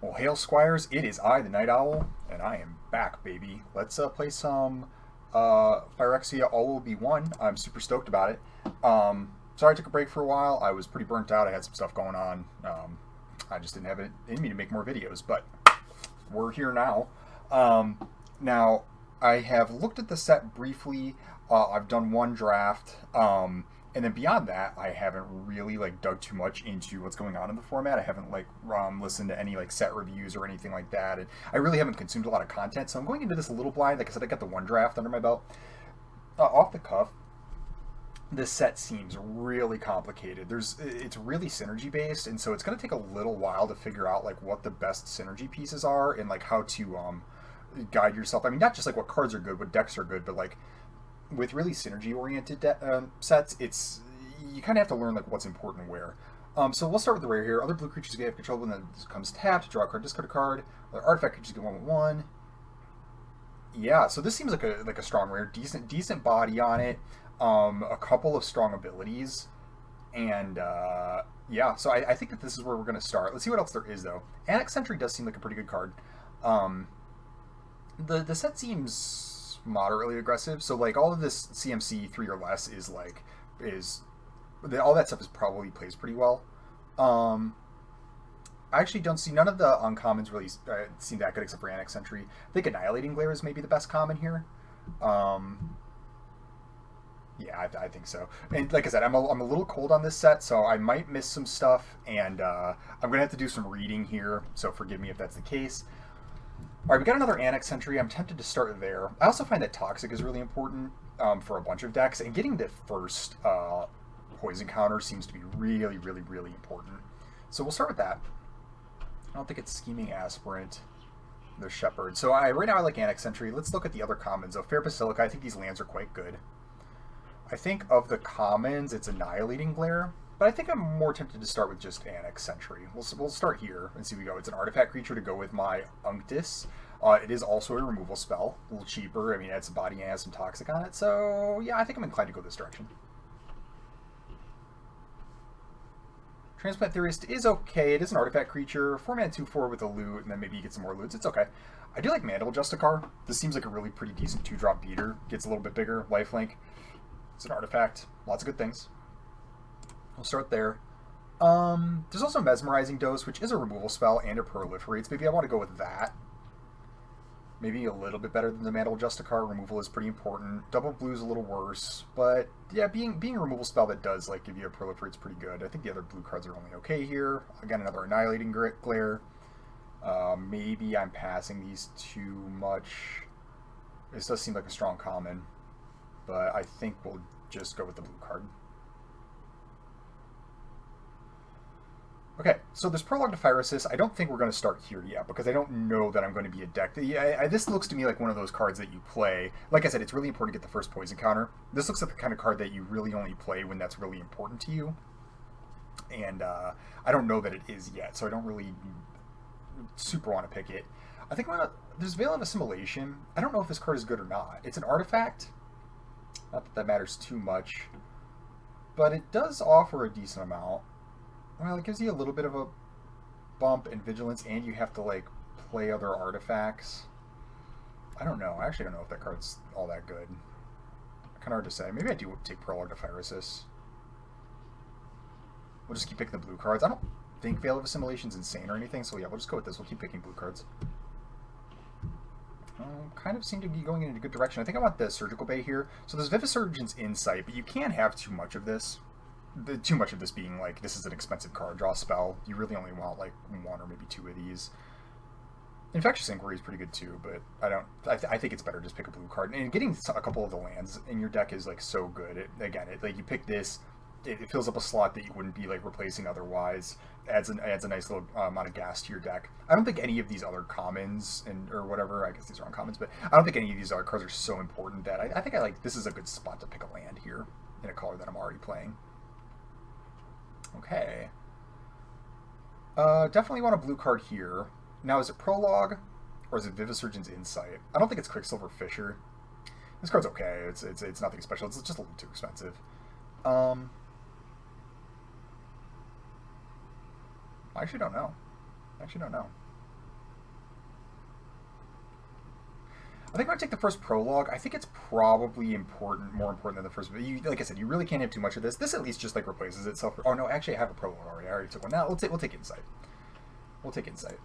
Well, hail squires, it is I, the Night Owl, and I am back, baby. Let's play some Phyrexia All Will Be One. I'm super stoked about it. Sorry I took a break for a while. I was pretty burnt out. I had some stuff going on. I just didn't have it in me to make more videos, but we're here now. Now, I have looked at the set briefly. I've done one draft. And then beyond that, I haven't really dug too much into what's going on in the format. I haven't listened to any set reviews or anything like that, and I really haven't consumed a lot of content. So I'm going into this a little blind. Like I said, I got the one draft under my belt. Off the cuff, this set seems really complicated. It's really synergy based, and so it's going to take a little while to figure out what the best synergy pieces are and how to guide yourself. I mean, not just what cards are good, what decks are good, but with really synergy-oriented sets, you kind of have to learn what's important where. So we'll start with the rare here. Other blue creatures get control when this comes tapped. Draw a card, discard a card. Other artifact creatures get 1/1. Yeah, so this seems like a strong rare, decent body on it. A couple of strong abilities, and yeah. So I think that this is where we're going to start. Let's see what else there is though. Annex Sentry does seem like a pretty good card. The set seems moderately aggressive, so all of this CMC 3 or less is all that stuff is probably plays pretty well. I actually don't see none of the uncommons really seem that good except for Annex Sentry. I think Annihilating Glare is maybe the best common here. Yeah, I think so. And like I said, I'm a little cold on this set, so I might miss some stuff, and I'm gonna have to do some reading here. So forgive me if that's the case. All right, we got another Annex Sentry. I'm tempted to start there. I also find that Toxic is really important for a bunch of decks, and getting the first poison counter seems to be really, really, really important. So we'll start with that. I don't think it's Scheming Aspirant, the Shepherd. So right now I like Annex Sentry. Let's look at the other commons. So Fair Basilica, I think these lands are quite good. I think of the commons, it's Annihilating Glare. But I think I'm more tempted to start with just Annex Sentry. We'll start here and see we go. It's an artifact creature to go with my Unctus. It is also a removal spell. A little cheaper. I mean, it has some body and has some toxic on it. So, yeah, I think I'm inclined to go this direction. Transplant Theorist is okay. It is an artifact creature. 4-mana 2/4 with a loot, and then maybe you get some more loots. It's okay. I do like Mantle Justicar. This seems like a really pretty decent 2-drop beater. Gets a little bit bigger. Lifelink. It's an artifact. Lots of good things. We'll start there. There's also Mesmerizing Dose, which is a removal spell and it proliferates. Maybe I want to go with that. Maybe a little bit better than the Mantle Justicar. Removal is pretty important. Double blue is a little worse, but yeah, being a removal spell that does give you a proliferate is pretty good. I think the other blue cards are only okay here. Again, another Annihilating Glare. Maybe I'm passing these too much. This does seem like a strong common, but I think we'll just go with the blue card. Okay, so there's Prologue to Phyrexia. I don't think we're going to start here yet because I don't know that I'm going to be a deck. This looks to me like one of those cards that you play. Like I said, it's really important to get the first poison counter. This looks like the kind of card that you really only play when that's really important to you. And I don't know that it is yet, so I don't really super want to pick it. I think there's Veil of Assimilation. I don't know if this card is good or not. It's an artifact. Not that that matters too much. But it does offer a decent amount. Well, it gives you a little bit of a bump in vigilance, and you have to play other artifacts. I don't know. I actually don't know if that card's all that good. Kind of hard to say. Maybe I do take Prologue to Phyrexia. We'll just keep picking the blue cards. I don't think Veil of Assimilation's insane or anything, so yeah, we'll just go with this. We'll keep picking blue cards. Kind of seem to be going in a good direction. I think I want the Surgical Bay here. So there's Vivisurgent's Insight, but you can't have too much of this. Too much of this being this is an expensive card draw spell. You really only want one or maybe two of these. Infectious Inquiry is pretty good too, but I think it's better just pick a blue card. And getting a couple of the lands in your deck is so good. You pick this, it fills up a slot that you wouldn't be replacing otherwise. Adds a nice little amount of gas to your deck. I don't think any of these other commons or whatever. I guess these are uncommons, but I don't think any of these other cards are so important that I think this is a good spot to pick a land here in a color that I'm already playing. Okay. Definitely want a blue card here. Now, is it Prologue or is it Vivisurgent's Insight? I don't think it's Quicksilver Fisher. This card's okay. It's nothing special. It's just a little too expensive. I actually don't know. think I'm going to take the first prologue. I think it's probably more important than the first. Like I said, you really can't have too much of this. This at least just like replaces itself. Oh no, actually I have a prologue already. I already took one. Now we'll take Insight. We'll take Insight.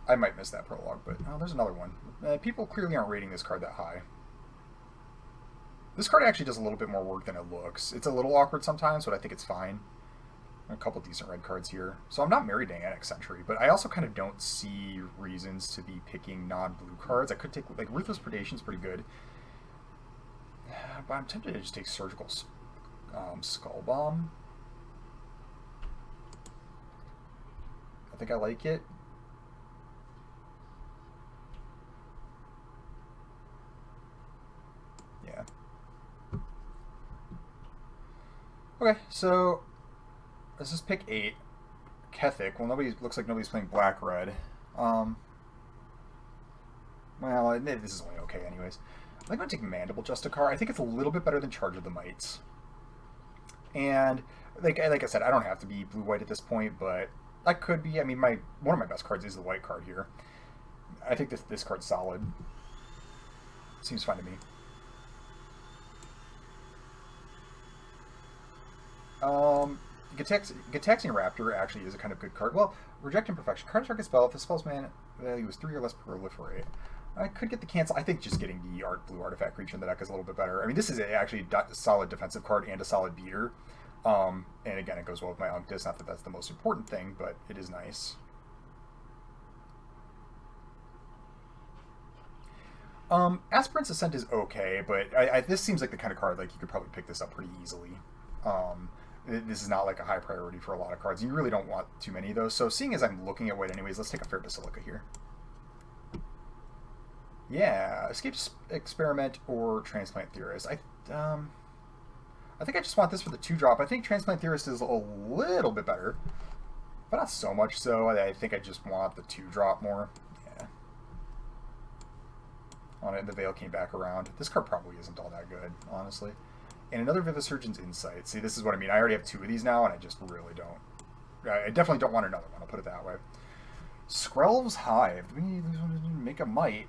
I might miss that prologue, but oh, there's another one. People clearly aren't rating this card that high. This card actually does a little bit more work than it looks. It's a little awkward sometimes, but I think it's fine. A couple decent red cards here. So I'm not married to Annex Sentry, but I also kind of don't see reasons to be picking non-blue cards. I could take, like, Ruthless Predation's pretty good. But I'm tempted to just take Surgical Skull Bomb. I think I like it. Yeah. Okay, so this is pick 8. Kethic. Well, looks like nobody's playing black-red. Well, this is only okay anyways. I'm going to take Mandible Justicar. I think it's a little bit better than Charge of the Mites. And, like I said, I don't have to be blue-white at this point, but I could be. I mean, one of my best cards is the white card here. I think this card's solid. Seems fine to me. Gataxian Raptor actually is a kind of good card. Well, Reject Imperfection. Card target spell. If the spell's mana value is 3 or less, proliferate. I could get the cancel. I think just getting the blue artifact creature in the deck is a little bit better. I mean, this is actually a solid defensive card and a solid beater. And again, it goes well with my Unctus. Not that that's the most important thing, but it is nice. Aspirant's Ascent is okay, but this seems like the kind of card like you could probably pick this up pretty easily. This is not like a high priority for a lot of cards. You really don't want too many of those. So seeing as I'm looking at white anyways, let's take a Fair Basilica here. Yeah, Escape Experiment or Transplant Theorist. I think I just want this for the 2-drop. I think Transplant Theorist is a little bit better, but not so much so. I think I just want the 2-drop more. Yeah. On it, the Veil came back around. This card probably isn't all that good, honestly. And another Vivisurgeon's Insight. See, this is what I mean. I already have 2 of these now, and I just really don't. I definitely don't want another one. I'll put it that way. Skrelv's Hive. Do we make a Might?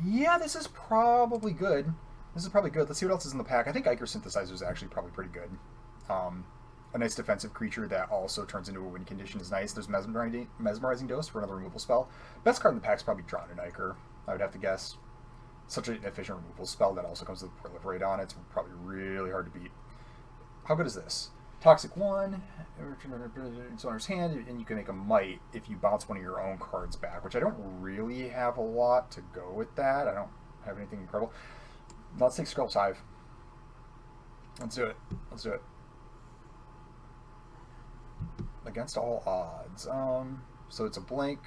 Yeah, this is probably good. This is probably good. Let's see what else is in the pack. I think Ichor Synthesizer is actually probably pretty good. A nice defensive creature that also turns into a win condition is nice. There's Mesmerizing Dose for another removal spell. Best card in the pack is probably Drown in Ichor, I would have to guess. Such an efficient removal spell that also comes with Proliferate on it. It's probably really hard to beat. How good is this? Toxic 1, it's owner's hand, and you can make a Might if you bounce one of your own cards back, which I don't really have a lot to go with that. I don't have anything incredible. Let's take Skrelv's Hive. Let's do it. Let's do it. Against all odds. So it's a blank,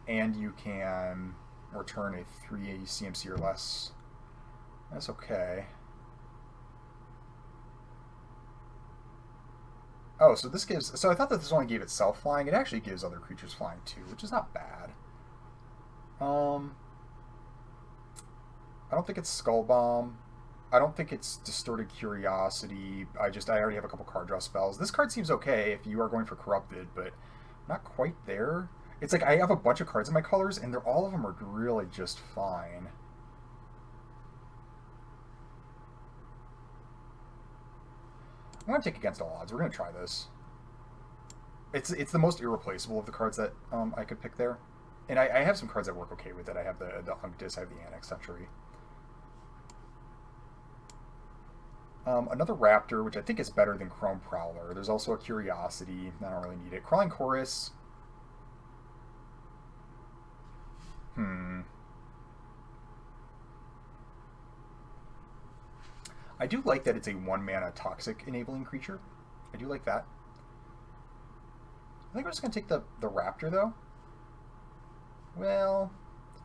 and you can return a 3 CMC or less. That's okay. Oh, so this gives... So I thought that this only gave itself flying. It actually gives other creatures flying too, which is not bad. I don't think it's Skull Bomb. I don't think it's Distorted Curiosity. I already have a couple card draw spells. This card seems okay if you are going for Corrupted, but not quite there. It's like I have a bunch of cards in my colors, and all of them are really just fine. I'm going to take Against All Odds. We're going to try this. It's the most irreplaceable of the cards that I could pick there. And I have some cards that work okay with it. I have the Unctus, I have the Annex Sentry. Another Raptor, which I think is better than Chrome Prowler. There's also a Curiosity. I don't really need it. Crawling Chorus. I do like that it's a 1-mana toxic enabling creature. I do like that. I think we're just going to take the Raptor, though. Well,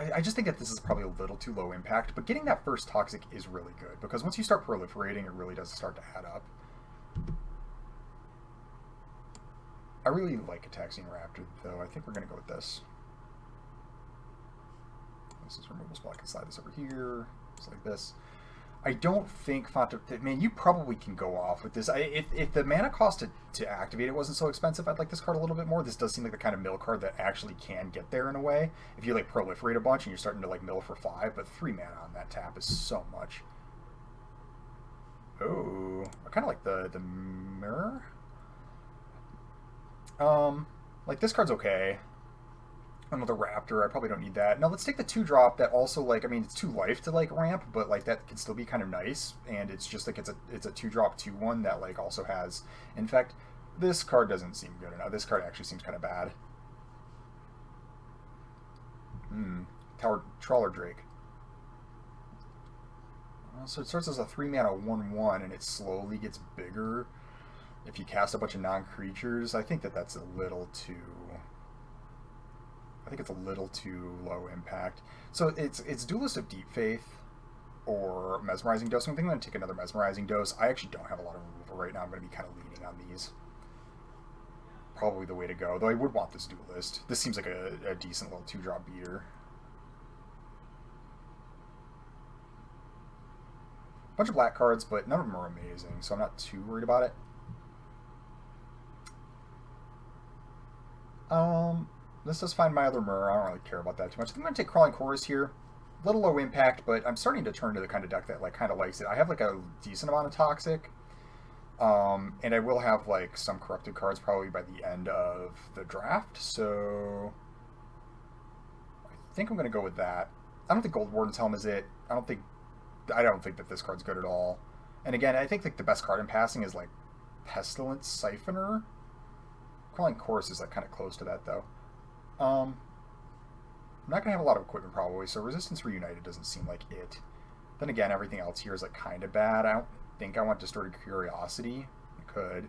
I just think that this is probably a little too low impact, but getting that first toxic is really good, because once you start proliferating, it really does start to add up. I really like Gataxian Raptor, though. I think we're going to go with this. This is removal spell. I can slide this over here, just like this. I don't think Font of... Man, you probably can go off with this. If the mana cost to activate it wasn't so expensive, I'd like this card a little bit more. This does seem like the kind of mill card that actually can get there in a way. If you, like, proliferate a bunch and you're starting to, like, mill for 5, but 3 mana on that tap is so much. Oh, I kind of like the mirror. Like, this card's okay. Another Raptor, I probably don't need that. Now let's take the 2-drop that also, like, I mean, it's 2 life to, like, ramp, but, like, that can still be kind of nice, and it's just, like, it's a 2-drop 2/1 that, like, also has Infect. This card doesn't seem good enough. This card actually seems kind of bad. Trawler Drake. So it starts as a 3-mana 1/1, and it slowly gets bigger if you cast a bunch of non-creatures. I think that's a little too... I think it's a little too low impact. So it's Duelist of Deep Faith or Mesmerizing Dose. I think I'm going to take another Mesmerizing Dose. I actually don't have a lot of removal right now. I'm going to be kind of leaning on these. Probably the way to go, though I would want this Duelist. This seems like a decent little 2-drop beater. Bunch of black cards, but none of them are amazing, so I'm not too worried about it. This does find my other mirror. I don't really care about that too much. I think I'm going to take Crawling Chorus here. A little low impact, but I'm starting to turn to the kind of deck that, like, kind of likes it. I have, like, a decent amount of Toxic. And I will have, like, some Corrupted cards probably by the end of the draft, so I think I'm going to go with that. I don't think Gold Warden's Helm is it. I don't think that this card's good at all. And again, I think, like, the best card in passing is, like, Pestilence Siphoner. Crawling Chorus is, like, kind of close to that, though. I'm not going to have a lot of equipment probably, so Resistance Reunited doesn't seem like it. Then again, everything else here is, like, kind of bad. I don't think I want Distorted Curiosity. I could.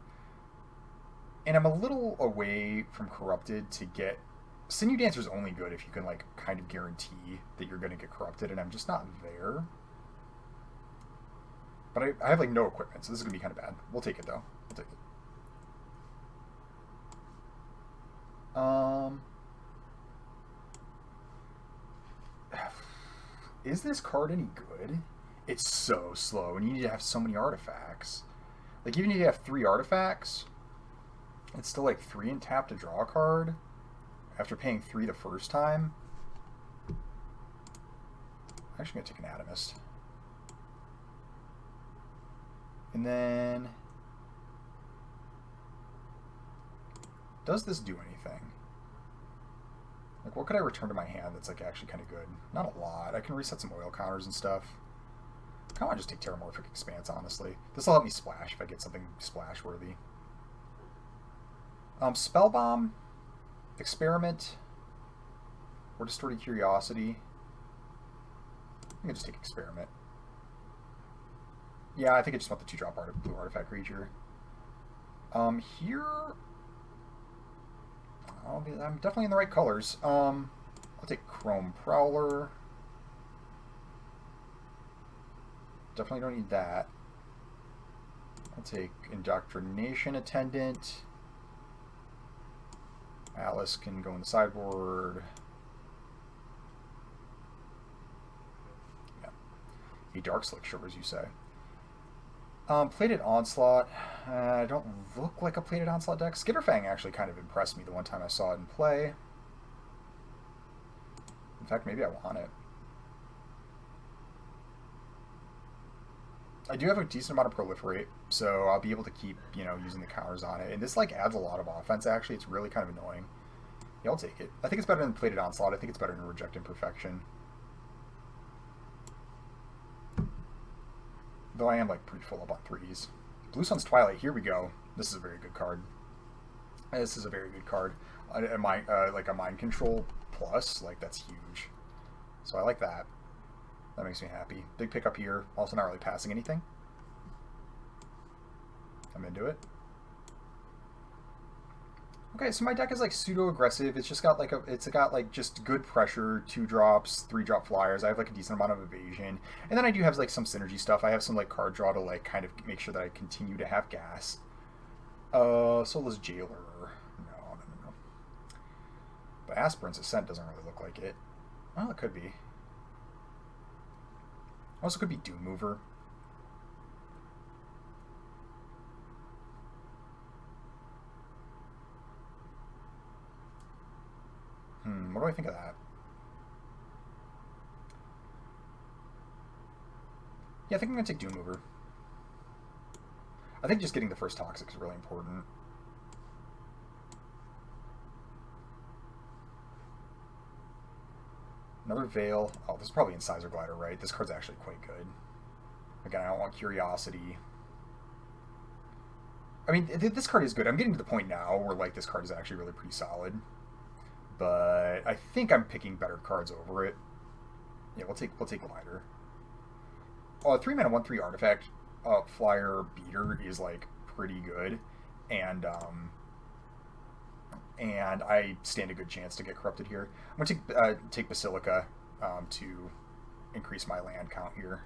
And I'm a little away from Corrupted to get... Sinew Dancer's only good if you can, like, kind of guarantee that you're going to get Corrupted, and I'm just not there. But I have, like, no equipment, so this is going to be kind of bad. We'll take it, though. We'll take it. Is this card any good? It's so slow, and you need to have so many artifacts. Like, even if you have 3 artifacts, it's still, like, 3 and tap to draw a card after paying 3 the first time. I'm actually going to take an Atomist. And then... does this do anything? Like, what could I return to my hand that's, like, actually kind of good? Not a lot. I can reset some oil counters and stuff. I kind of want to just take Terramorphic Expanse, honestly. This will help me splash if I get something splash-worthy. Spellbomb, Experiment, or Distorted Curiosity. I can just take Experiment. Yeah, I think I just want the 2-drop blue artifact creature. Here... I'm definitely in the right colors. I'll take Chrome Prowler. Definitely don't need that. I'll take Indoctrination Attendant. Alice can go in the sideboard. Yeah. A Dark Slick Shore, as you say. Plated Onslaught. I don't look like a Plated Onslaught deck. Skitterfang actually kind of impressed me the one time I saw it in play. In fact, maybe I want it. I do have a decent amount of Proliferate, so I'll be able to keep, you know, using the counters on it. And this, like, adds a lot of offense, actually. It's really kind of annoying. Yeah, I'll take it. I think it's better than Plated Onslaught. I think it's better than Reject Imperfection. Though I am, like, pretty full up on 3s. Blue Sun's Twilight, here we go. This is a very good card. This is a very good card. Like a Mind Control plus, like, that's huge. So I like that. That makes me happy. Big pickup here. Also not really passing anything. I'm into it. Okay, so my deck is, like, pseudo-aggressive. It's just got, like, just good pressure, 2-drops, 3-drop flyers. I have, like, a decent amount of evasion. And then I do have, like, some synergy stuff. I have some, like, card draw to, like, kind of make sure that I continue to have gas. Soulless Jailer. No. But Aspirant's Ascent doesn't really look like it. Well, it could be. Also could be Doom Mover. What do I think of that? Yeah, I think I'm going to take Doom Mover. I think just getting the first Toxic is really important. Another Veil. Oh, this is probably Incisor Glider, right? This card's actually quite good. Again, I don't want Curiosity. I mean, this card is good. I'm getting to the point now where, like, this card is actually really pretty solid. But I think I'm picking better cards over it. Yeah, we'll take Glider. Oh, 3-mana 1/3 artifact flyer beater is like pretty good, and I stand a good chance to get corrupted here. I'm gonna take Basilica to increase my land count here.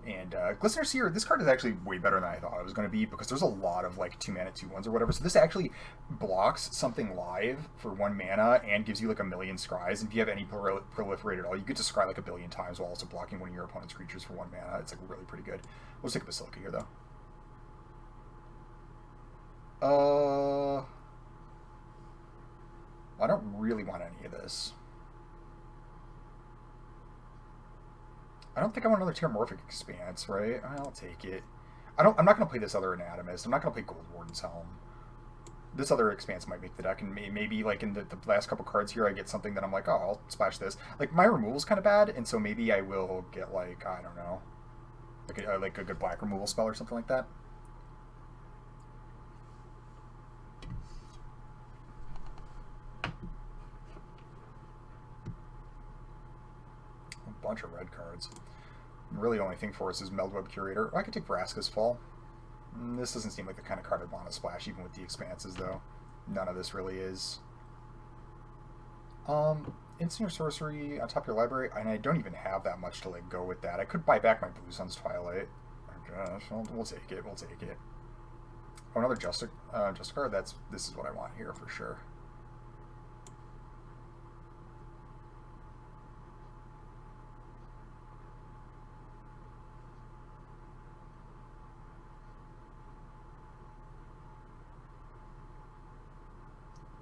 And Glistener Seer, this card is actually way better than I thought it was going to be, because there's a lot of like 2-mana 2/1s or whatever. So this actually blocks something live for 1 mana and gives you like a million scries. And if you have any proliferate at all, you get to scry like a billion times while also blocking one of your opponent's creatures for 1 mana. It's like really pretty good. We'll take Basilica here though. I don't really want any of this. I don't think I want another Terramorphic Expanse, right? I'll take it. I'm not going to play this other Anatomist. I'm not going to play Gold Warden's Helm. This other Expanse might make the deck, and maybe like in the last couple cards here, I get something that I'm like, oh, I'll splash this. Like, my removal's kind of bad, and so maybe I will get like, I don't know, like a good black removal spell or something like that. Bunch of red cards. Really, the only thing for us is Meldweb Curator. I could take Vraska's Fall. This doesn't seem like the kind of card I'd want to splash, even with the expanses, though. None of this really is. Instant or sorcery on top of your library, and I don't even have that much to like go with that. I could buy back my Blue Sun's Twilight. We'll take it. We'll take it. Oh, another Justicar. This is what I want here for sure.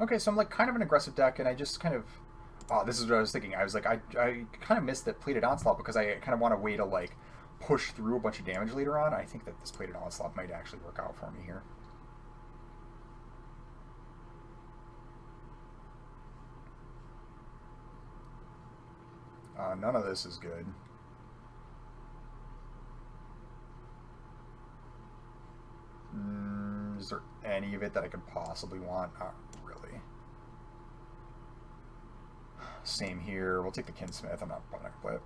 Okay, so I'm like kind of an aggressive deck, and I just kind of... Oh, this is what I was thinking. I was like, I kind of missed that Plated Onslaught because I kind of want a way to like push through a bunch of damage later on. I think that this Plated Onslaught might actually work out for me here. None of this is good. Is there any of it that I could possibly want? Not really. Same here. We'll take the Kinsmith. I'm not going to play it.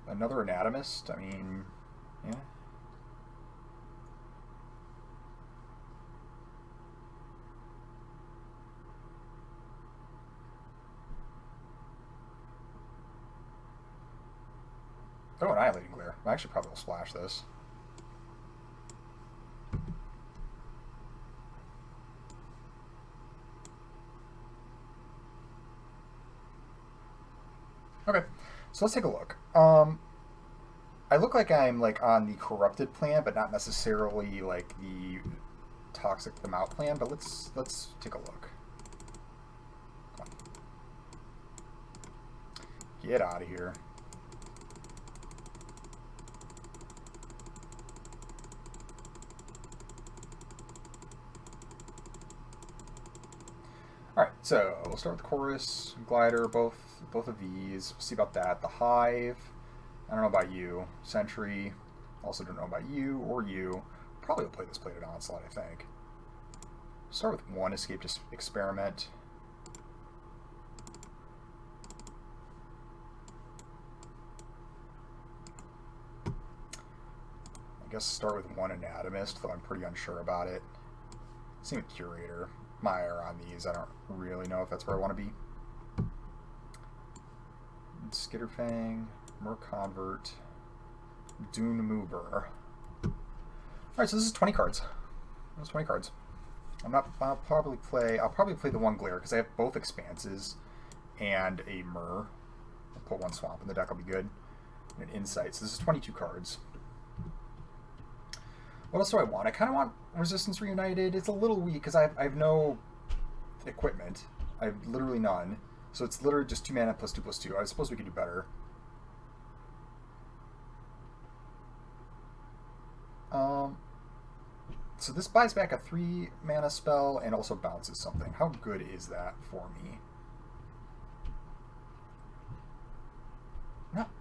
Another Anatomist? I mean, yeah. Oh, Annihilating Glare. I actually probably will splash this. Okay, so let's take a look. I look like I'm like on the Corrupted plan, but not necessarily like the Toxic them out plan. But let's take a look. Come on. Get out of here. Alright, so we'll start with Chorus, Glider, both of these. We'll see about that. The Hive, I don't know about you. Sentry, also don't know about you or you. Probably will play this Plated Onslaught, I think. Start with 1 Escape to Experiment. I guess start with 1 Anatomist, though I'm pretty unsure about it. Same with Curator. Mire on these. I don't really know if that's where I want to be. Skitterfang, Merconvert, Dune Mover. Alright, so this is 20 cards. That's 20 cards. I'll probably play the 1 Glare because I have both Expanses and a Myr. I'll put 1 Swamp in the deck, I'll be good. And an Insight. So this is 22 cards. What else do I want? I kind of want Resistance Reunited. It's a little weak because I have no equipment. I have literally none. So it's literally just 2 mana +2/+2. I suppose we could do better. So this buys back a 3 mana spell and also bounces something. How good is that for me? Not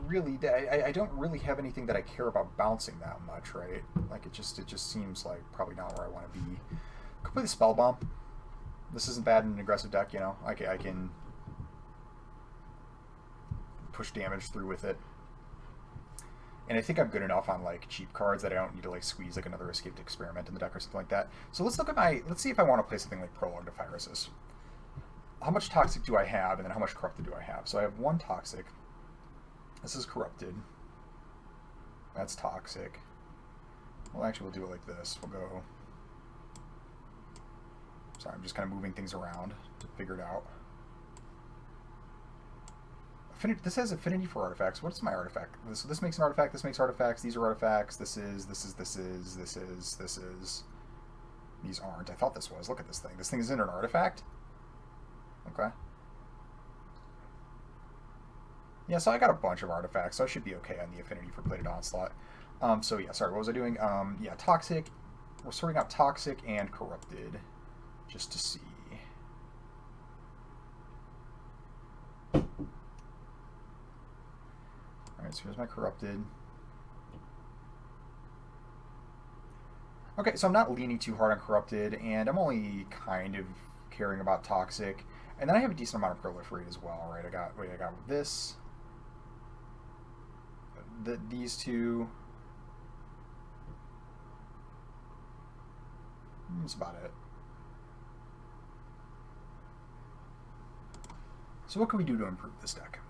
really. I don't really have anything that I care about bouncing that much, right? Like it just seems like probably not where I want to be. Could play the Spell Bomb. This isn't bad in an aggressive deck, you know. I can push damage through with it. And I think I'm good enough on like cheap cards that I don't need to like squeeze like another Escaped Experiment in the deck or something like that. So let's look at let's see if I want to play something like Prologue to Phyrexia. How much Toxic do I have, and then how much Corrupted do I have? So I have 1 Toxic. This is Corrupted. That's Toxic. Well, actually, we'll do it like this. We'll go... Sorry, I'm just kind of moving things around to figure it out. This has affinity for artifacts. What's my artifact? This makes an artifact. This makes artifacts. These are artifacts. This is. These aren't. I thought this was. Look at this thing. This thing isn't an artifact? Okay. Yeah, so I got a bunch of artifacts, so I should be okay on the affinity for Plated Onslaught. So yeah, sorry, what was I doing? Yeah, Toxic. We're sorting out Toxic and Corrupted, just to see. Alright, so here's my Corrupted. Okay, so I'm not leaning too hard on Corrupted, and I'm only kind of caring about Toxic. And then I have a decent amount of Proliferate as well, right? I got this. These two. That's about it. So what can we do to improve this deck?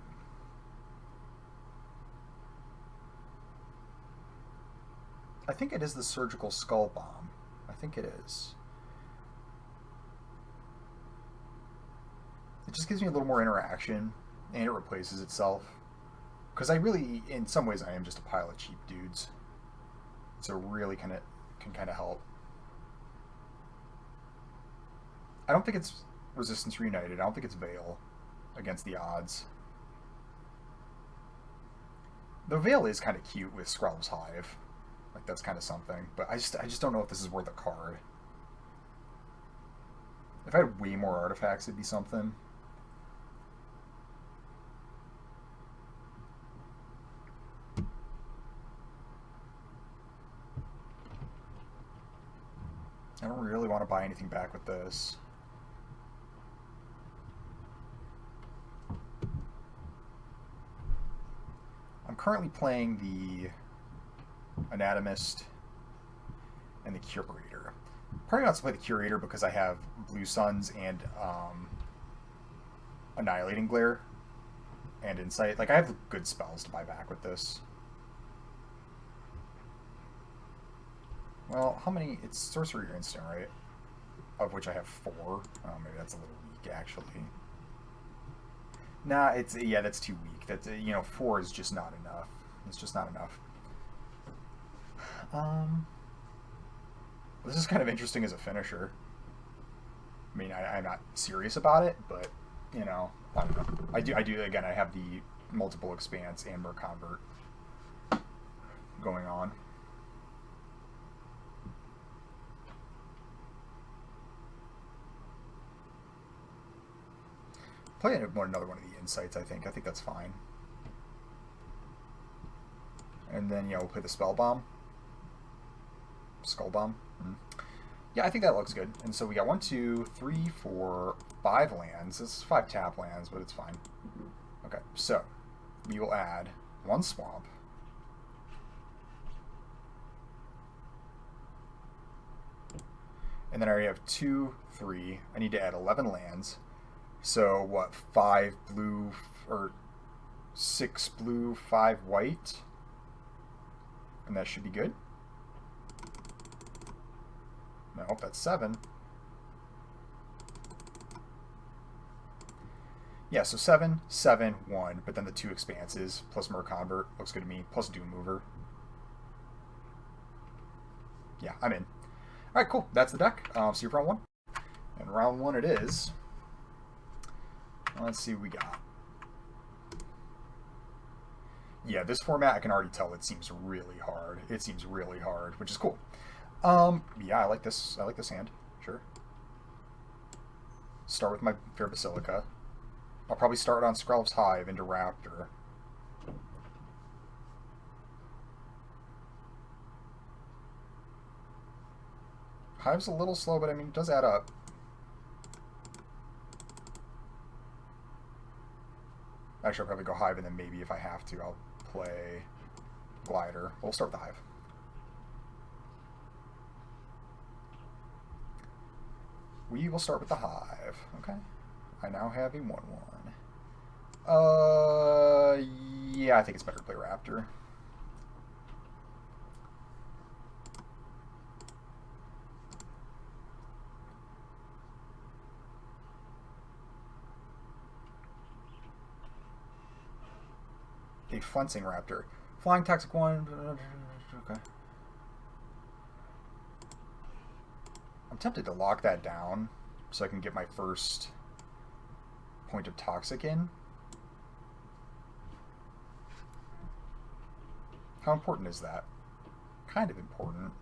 I think it is the Surgical Skull Bomb. I think it is. It just gives me a little more interaction, and it replaces itself. Because I really, in some ways, I am just a pile of cheap dudes. So it really can kind of help. I don't think it's Resistance Reunited. I don't think it's Veil against the odds. The Veil is kind of cute with Skrell's Hive. Like, that's kind of something. But I just don't know if this is worth a card. If I had way more artifacts, it'd be something. I don't really want to buy anything back with this. I'm currently playing the Anatomist and the Curator. Part of me wants to play the Curator because I have Blue Suns and Annihilating Glare and Insight. Like, I have good spells to buy back with this. Well, how many? It's Sorcery or Instant, right? Of which I have 4. Oh, maybe that's a little weak, actually. Nah, yeah, that's too weak. That's, you know, 4 is just not enough. It's just not enough. This is kind of interesting as a finisher. I mean, I'm not serious about it, but, you know, I don't know. I do, again, I have the multiple expanse and Merconvert going on. Play another one of the Insights, I think. I think that's fine. And then, yeah, we'll play the Spell Bomb. Skull Bomb. Yeah, I think that looks good. And so we got 1, 2, 3, 4, 5 lands. This is 5 tap lands, but it's fine. Okay, so we will add 1 Swamp. And then I already have 2, 3. I need to add 11 lands. So what, 5 blue, or 6 blue, 5 white? And that should be good. No, that's 7. Yeah, so 7, 7, 1, but then the 2 expanses, plus Merconvert, looks good to me, plus Doom Mover. Yeah, I'm in. Alright, cool. That's the deck. See you for round 1. And round one it is. Let's see what we got. Yeah, this format, I can already tell it seems really hard. It seems really hard, which is cool. Yeah, I like this. I like this hand. Sure. Start with my Fair Basilica. I'll probably start on Skrelv's Hive into Raptor. Hive's a little slow, but I mean, it does add up. Actually, I'll probably go Hive, and then maybe if I have to, I'll play Glider. We'll start with the Hive. We will start with the Hive. Okay. I now have a 1-1. Yeah, I think it's better to play Raptor. A Flencing Raptor. Flying Toxic 1. Okay. I'm tempted to lock that down so I can get my first point of Toxic in. How important is that? Kind of important.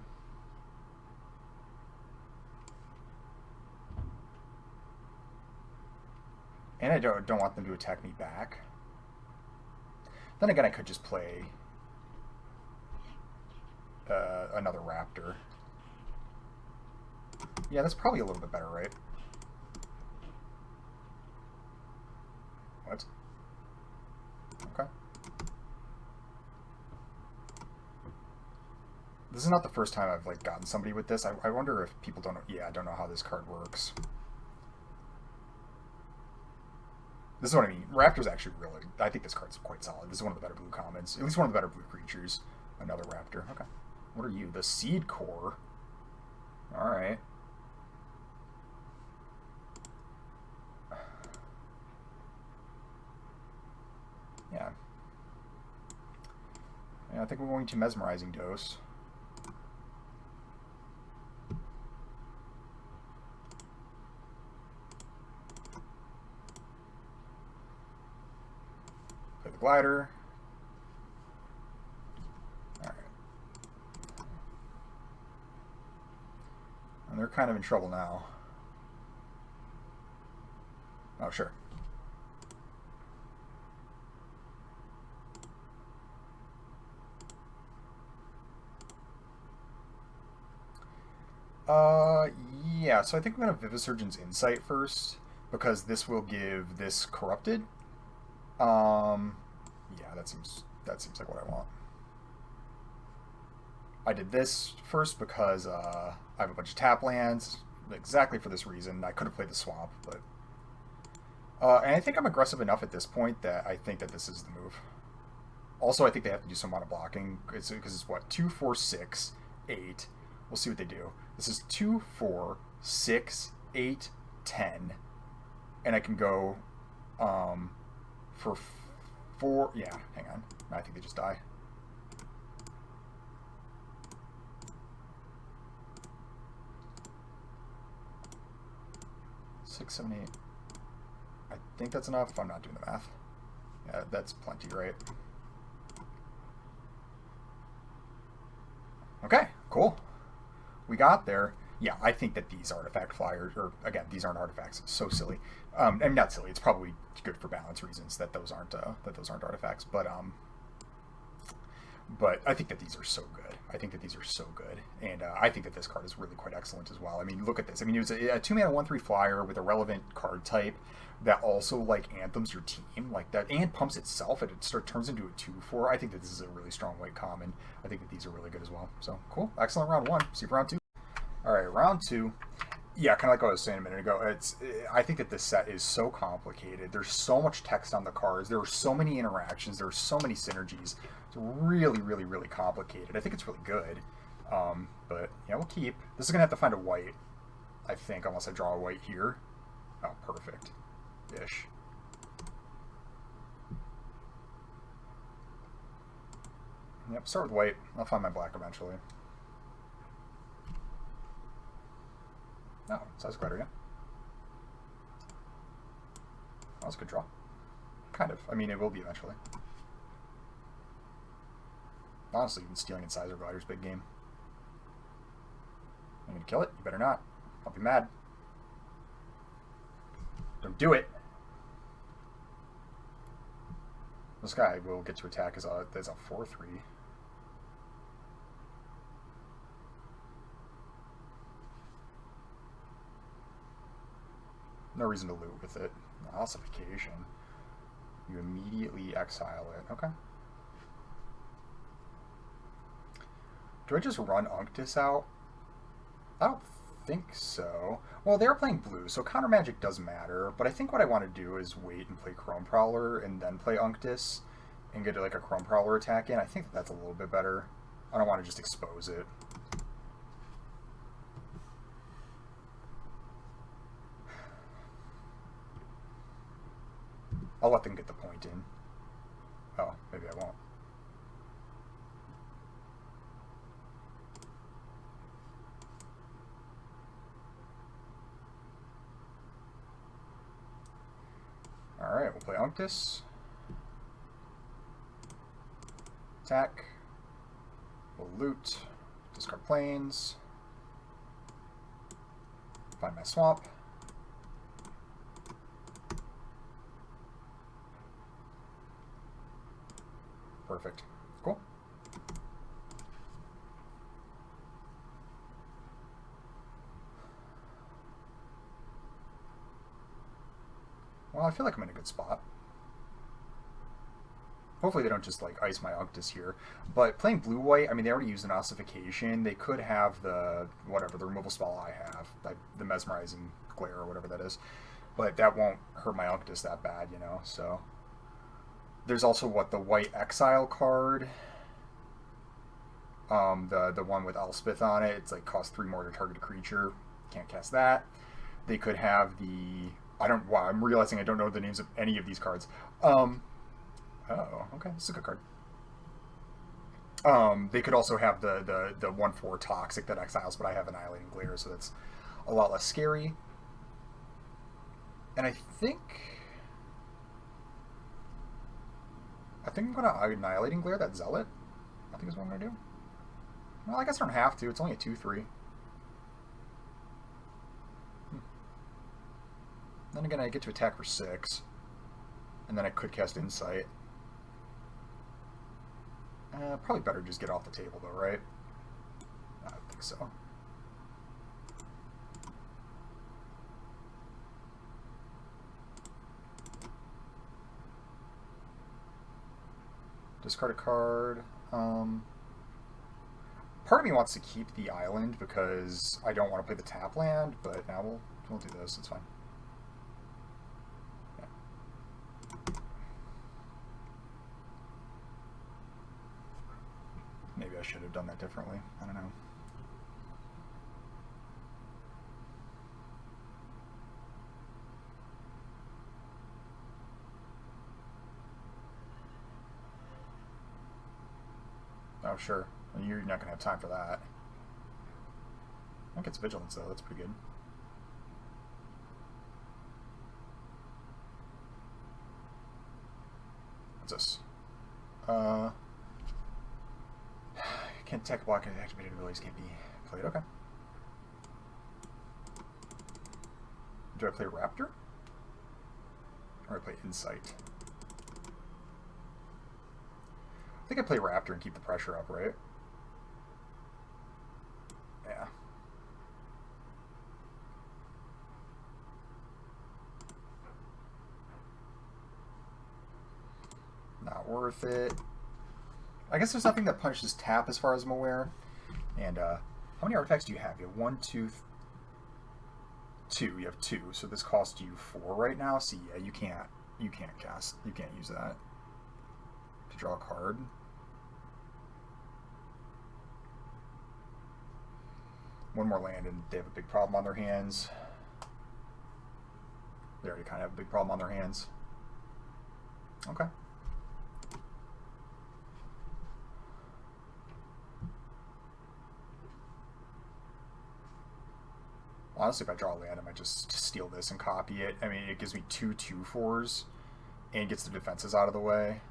And I don't want them to attack me back. Then again, I could just play another Raptor. Yeah, that's probably a little bit better, right? What? Okay. This is not the first time I've like gotten somebody with this. I wonder if people don't know. Yeah, I don't know how this card works. This is what I mean. Raptor's actually really... I think this card's quite solid. This is one of the better blue commons. At least one of the better blue creatures. Another Raptor. Okay. What are you? The Seed Core. Alright. Yeah. Yeah, I think we're going to Mesmerizing Dose. Play the Glider. Alright. And they're kind of in trouble now. Oh, sure. Yeah, so I think I'm going to Vivisurgeon's Insight first, because this will give this Corrupted. Yeah, that seems like what I want. I did this first because I have a bunch of tap lands, exactly for this reason. I could have played the Swamp, but... and I think I'm aggressive enough at this point that I think that this is the move. Also, I think they have to do some amount of blocking, because it's what, 2, 4, 6, 8. We'll see what they do. This is 2, 4, 6, 8, 10. And I can go for 4... Yeah, hang on. I think they just die. Six, 7, 8. I think that's enough if I'm not doing the math. Yeah, that's plenty, right? Okay, cool. We got there. Yeah, I think that these artifact flyers, or again, these aren't artifacts. It's so silly. I mean, not silly. It's probably good for balance reasons that those aren't artifacts. But I think that these are so good. I think that these are so good, and I think that this card is really quite excellent as well. I mean, look at this. I mean, it was a 2-mana 1/3 flyer with a relevant card type that also like anthems your team like that and pumps itself, and it turns into a 2/4. I think that this is a really strong white common. I think that these are really good as well. So cool, excellent round one. See you for round two. All right, round two. Yeah, kind of like what I was saying a minute ago. I think that this set is so complicated. There's so much text on the cards. There are so many interactions. There are so many synergies. It's really, really, really complicated. I think it's really good. But yeah, we'll keep. This is gonna have to find a white, I think, unless I draw a white here. Oh, perfect. Ish. Yep, start with white. I'll find my black eventually. Oh, size glider, yeah. That was a good draw. Kind of. I mean, it will be eventually. Honestly, even stealing Incisor Glider's big game. I'm gonna kill it. You better not. I'll be mad. Don't do it. This guy will get to attack as a 4/3. No reason to loot with it. Ossification. You immediately exile it. Okay. Do I just run Unctus out? I don't think so. Well, they're playing blue, so counter magic does matter, but I think what I want to do is wait and play Chrome Prowler and then play Unctus and get like a Chrome Prowler attack in. I think that's a little bit better. I don't want to just expose it. I'll let them get the point in. Oh, maybe I won't. Alright, we'll play Unctus. Attack. We'll loot. Discard planes. Find my swamp. Perfect. Cool. Well, I feel like I'm in a good spot. Hopefully they don't just like ice my Unctus here. But playing blue-white, I mean, they already used an ossification. They could have the, whatever, the removal spell I have. The mesmerizing glare or whatever that is. But that won't hurt my Unctus that bad, you know, so. There's also, what, the white exile card. The one with Elspeth on it. It's like costs 3 more to target a creature. Can't cast that. They could have the... Wow, I'm realizing I don't know the names of any of these cards. Oh, okay, this is a good card. They could also have the 1/4 Toxic that exiles, but I have Annihilating Glare, so that's a lot less scary. And I think I'm gonna Annihilating Glare that Zealot. I think is what I'm gonna do. Well, I guess I don't have to. It's only a 2/3. Then again, I get to attack for 6. And then I could cast Insight. Probably better just get off the table, though, right? I think so. Discard a card. Part of me wants to keep the island because I don't want to play the tap land, but now we'll do this. It's fine. Maybe I should have done that differently. I don't know. Oh, sure. And you're not going to have time for that. I think it's Vigilance, though. That's pretty good. What's this? Can't attack, block, and activated abilities can't be played. Okay. Do I play Raptor? Or I play Insight? I think I play Raptor and keep the pressure up, right? Yeah. Not worth it. I guess there's nothing that punishes tap as far as I'm aware. And how many artifacts do you have? You have 1, 2, 2. You have 2. So this costs you 4 right now. So yeah, you can't use that to draw a card. One more land and they have a big problem on their hands. They already kind of have a big problem on their hands. Okay. Honestly, if I draw land, I might just steal this and copy it. I mean, it gives me 2/2/4s and gets the defenses out of the way.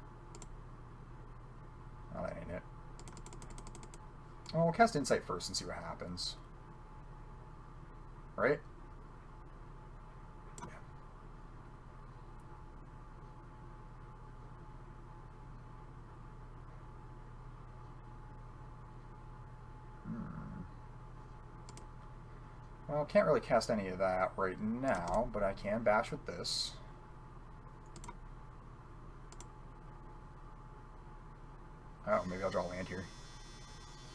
Oh, that ain't it. Well, we'll cast Insight first and see what happens. Right? Yeah. Well, can't really cast any of that right now, but I can bash with this. Oh, maybe I'll draw land here.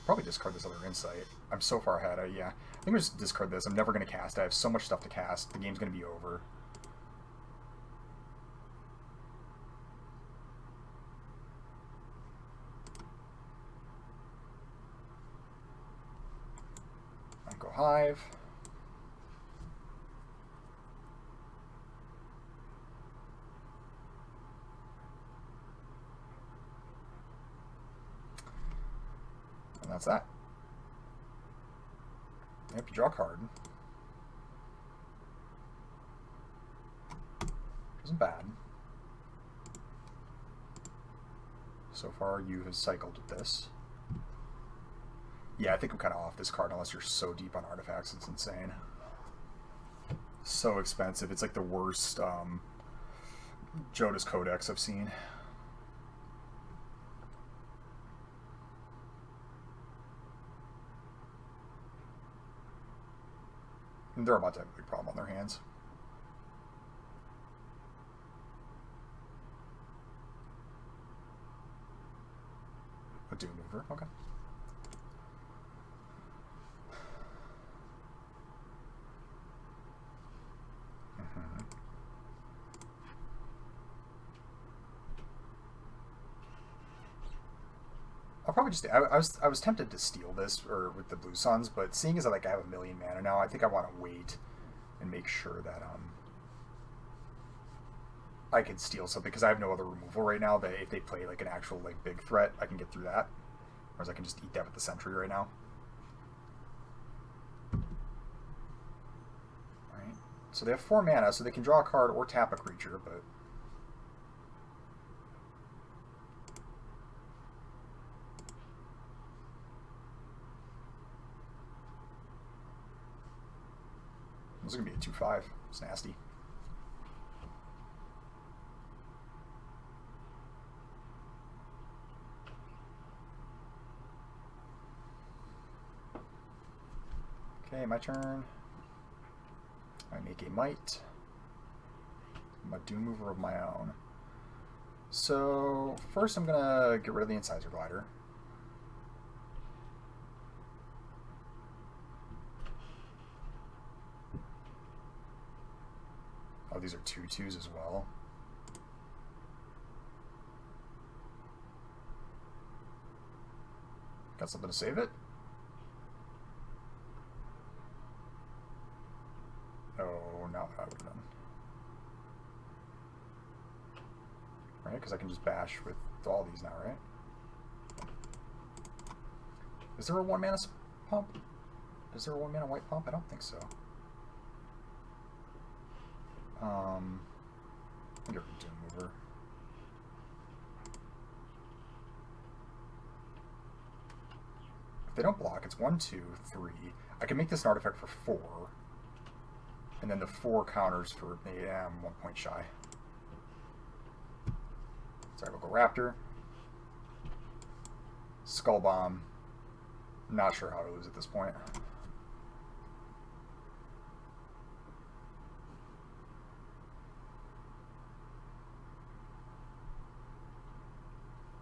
Probably discard this other Insight. I'm so far ahead. Yeah. I think I'll just discard this. I'm never going to cast it. I have so much stuff to cast. The game's going to be over. I'll go Hive. And that's that. Yep, you draw a card. Isn't bad. So far, you have cycled with this. Yeah, I think I'm kind of off this card unless you're so deep on artifacts. It's insane. So expensive. It's like the worst Jodas Codex I've seen. They're about to have a big problem on their hands. A Doom Mover, okay. I'll probably just. I was tempted to steal this or with the Blue Suns, but seeing as I have a million mana now, I think I want to wait and make sure that I can steal something because I have no other removal right now. That if they play like an actual big threat, I can get through that, whereas I can just eat that with the Sentry right now. All right. So they have 4 mana, so they can draw a card or tap a creature, but. This is going to be a 2/5. It's nasty. Okay, my turn. I make a Might. I'm a Doom Mover of my own. So, first I'm going to get rid of the Incisor Glider. Oh, these are 2/2s as well. Got something to save it? Oh, not what I would have done. Right, because I can just bash with all these now, right? Is there a 1 mana pump? Is there a 1 mana white pump? I don't think so. I'll get rid of Doom Mover. If they don't block, it's 1, 2, 3. I can make this an artifact for 4. And then the 4 counters for, yeah, I'm 1 point shy. Sorry, we'll go Raptor. Skull Bomb. Not sure how to lose at this point.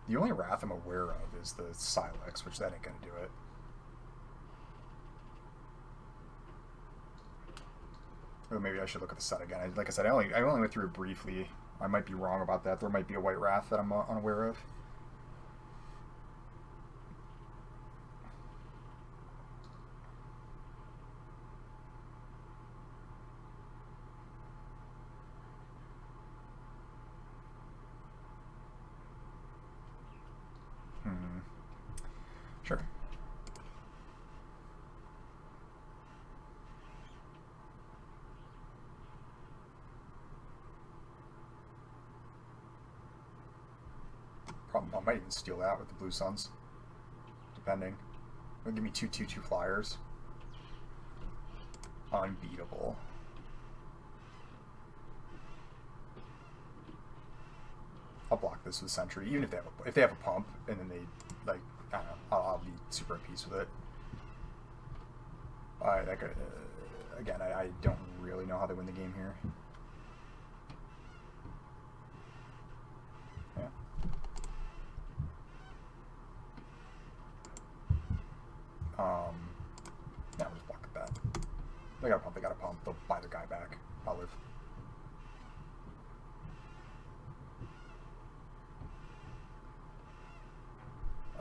The only Wrath I'm aware of is the Silex, which that ain't gonna do it. Or maybe I should look at the set again. Like I said, I only went through it briefly. I might be wrong about that. There might be a White Wrath that I'm unaware of. Sure. might even steal that with the Blue Suns, depending. It'll give me 2/2/2 flyers. Unbeatable. I'll block this with Sentry, even if they have a pump, and then they, like, I don't know, I'll be super at peace with it. Again, I don't really know how they win the game here. Yeah. Yeah, we'll just block at that. They got a pump, they'll buy their guy back. I'll live.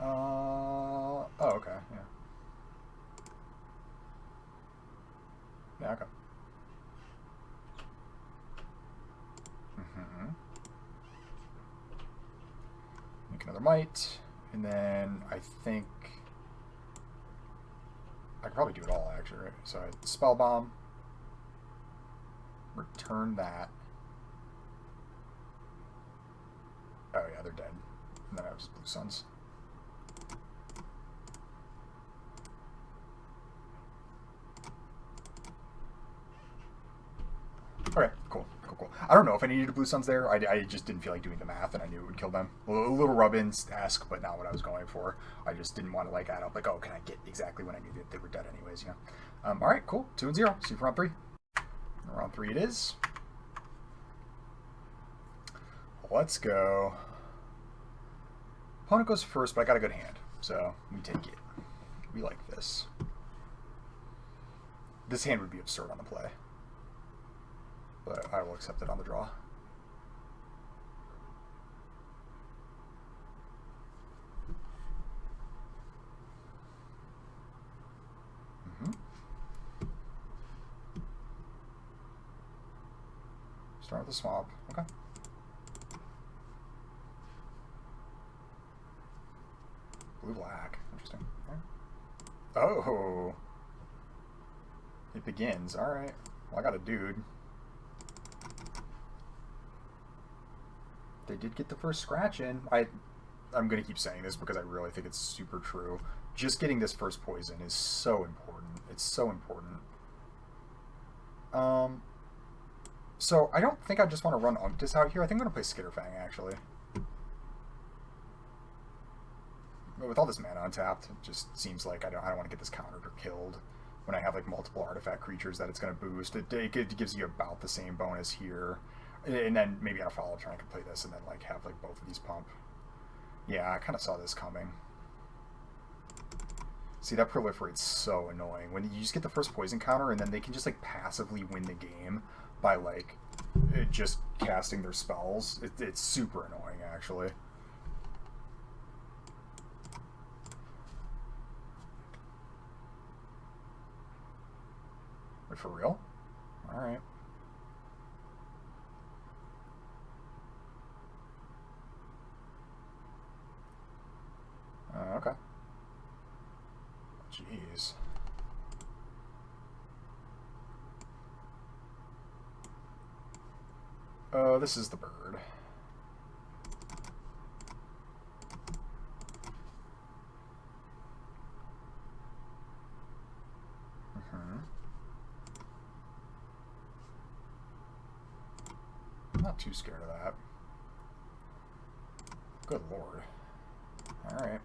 Oh, okay, yeah. Yeah, okay. Make another might, and then I think I could probably do it all, actually, right? So I spell bomb, return that. Oh yeah, they're dead. And then I have just Blue Suns. Okay, cool. I don't know if I needed a Blue Suns there. I just didn't feel like doing the math, and I knew it would kill them. A little rub-ins-esque, but not what I was going for. I just didn't want to like add up, like, oh, can I get exactly when I knew that they were dead anyways, you know? All right, cool. 2-0. See you for round 3. Round 3 it is. Let's go. Opponent goes first, but I got a good hand, so we take it. We like this. This hand would be absurd on the play, but I will accept it on the draw. Start with the swamp. Okay. Blue-black. Interesting. Okay. Oh! It begins. Alright. Well, I got a dude. They did get the first scratch in. I'm going to keep saying this because I really think it's super true. Just getting this first poison is so important. It's so important. So I don't think I just want to run Unctus out here. I think I'm going to play Skitterfang, actually. But with all this mana untapped, it just seems like I don't want to get this countered or killed when I have like multiple artifact creatures that it's going to boost. It gives you about the same bonus here. And then maybe on a follow-up turn I could play this and then like have like both of these pump. Yeah, I kind of saw this coming. See, that proliferate's so annoying. When you just get the first poison counter and then they can just like passively win the game by like just casting their spells. It's super annoying, actually. Wait, for real? Alright. Okay. Jeez. This is the bird. I'm not too scared of that. Good lord. Alright.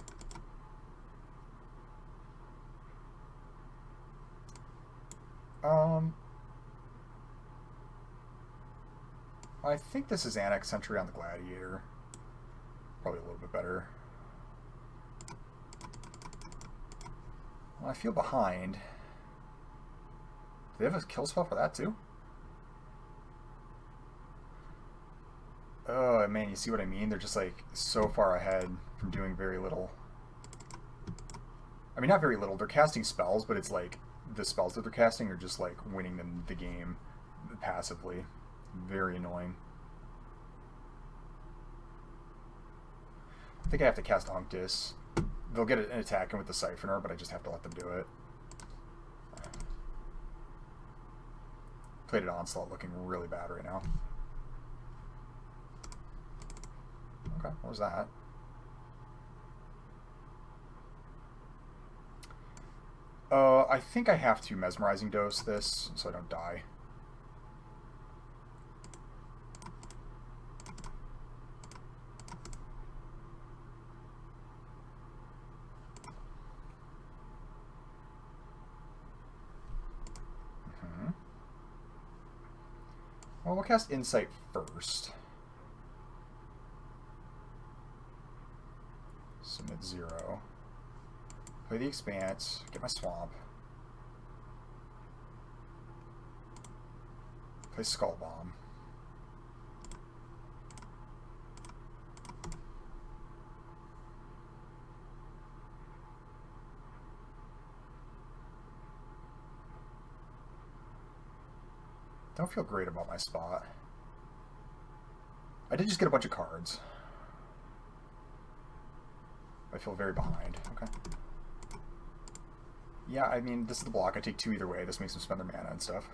I think this is Annex Sentry on the Gladiator. Probably a little bit better. Well, I feel behind. Do they have a kill spell for that too? Oh man, you see what I mean? They're just like so far ahead from doing very little. I mean, not very little. They're casting spells, but it's like the spells that they're casting are just like winning them the game passively. Very annoying. I think I have to cast Unctus. They'll get an attack in with the Siphoner, but I just have to let them do it. Plated Onslaught looking really bad right now. Okay, what was that? I think I have to mesmerizing dose this so I don't die. Well, we'll cast Insight first. Submit 0. Play the Expanse. Get my Swamp. Play Skull Bomb. Don't feel great about my spot. I did just get a bunch of cards. I feel very behind. Okay. Yeah, I mean, this is the block. I take 2 either way. This makes them spend their mana and stuff.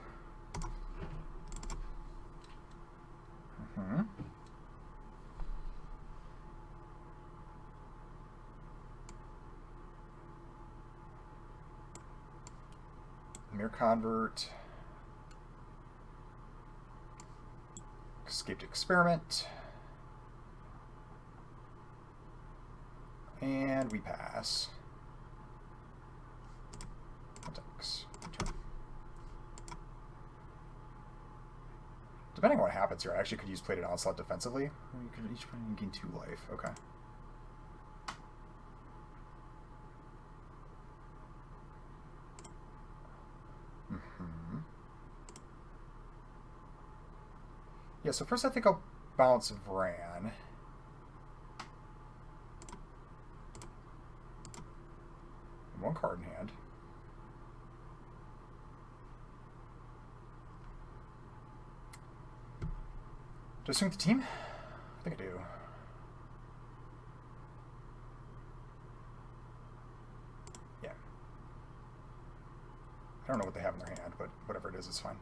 Mirror Convert. Escaped Experiment. And we pass. Attacks. Depending on what happens here, I actually could use Plated Onslaught defensively. You could each gain 2 life. Okay. Yeah, so first I think I'll bounce Vran. One card in hand. Do I swing with the team? I think I do. Yeah. I don't know what they have in their hand, but whatever it is, it's fine.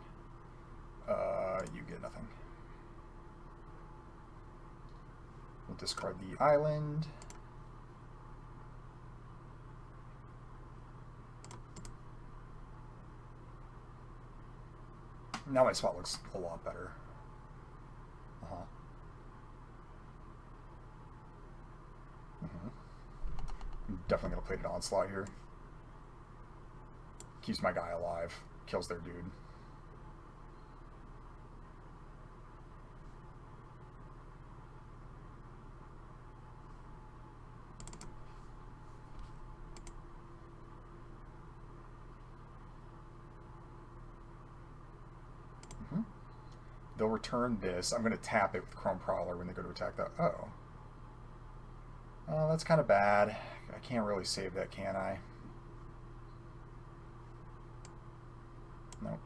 You get nothing. We'll discard the island. Now my spot looks a lot better. I'm definitely going to play an Onslaught here. Keeps my guy alive. Kills their dude. They'll return this. I'm going to tap it with Chrome Prowler when they go to attack that. Oh. Oh, that's kind of bad. I can't really save that, can I? Nope.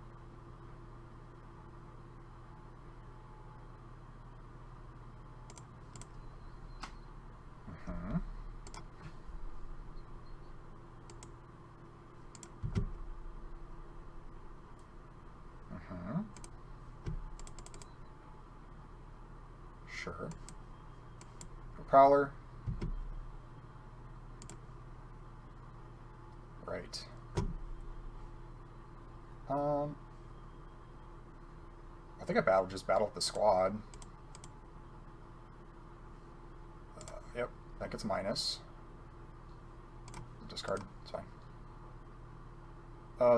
Sure. Prowler. Right. I think I just battle with the squad. Yep, that gets minus. Discard, it's fine.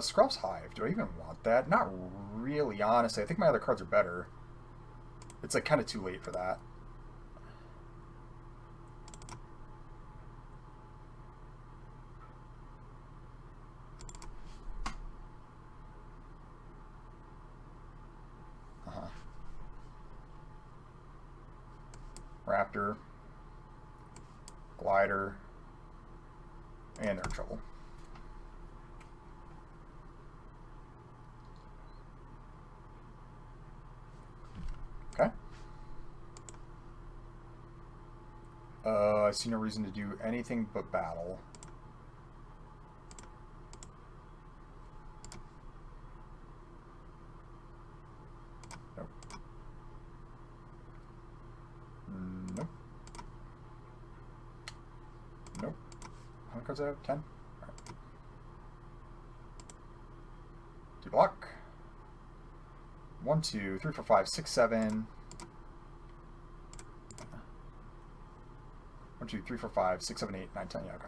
Scrubb's Hive, do I even want that? Not really, honestly. I think my other cards are better. It's like kind of too late for that. Raptor, Glider, and they're in trouble. Okay. I see no reason to do anything but battle. Nope. Nope. Nope. How many cards do I have? 10? All right. 3 block. 1, 2, 3, 4, 5, 6, 7. 1, 2, 3, 4, 5, 6, 7, 8, 9, 10. Yeah, okay.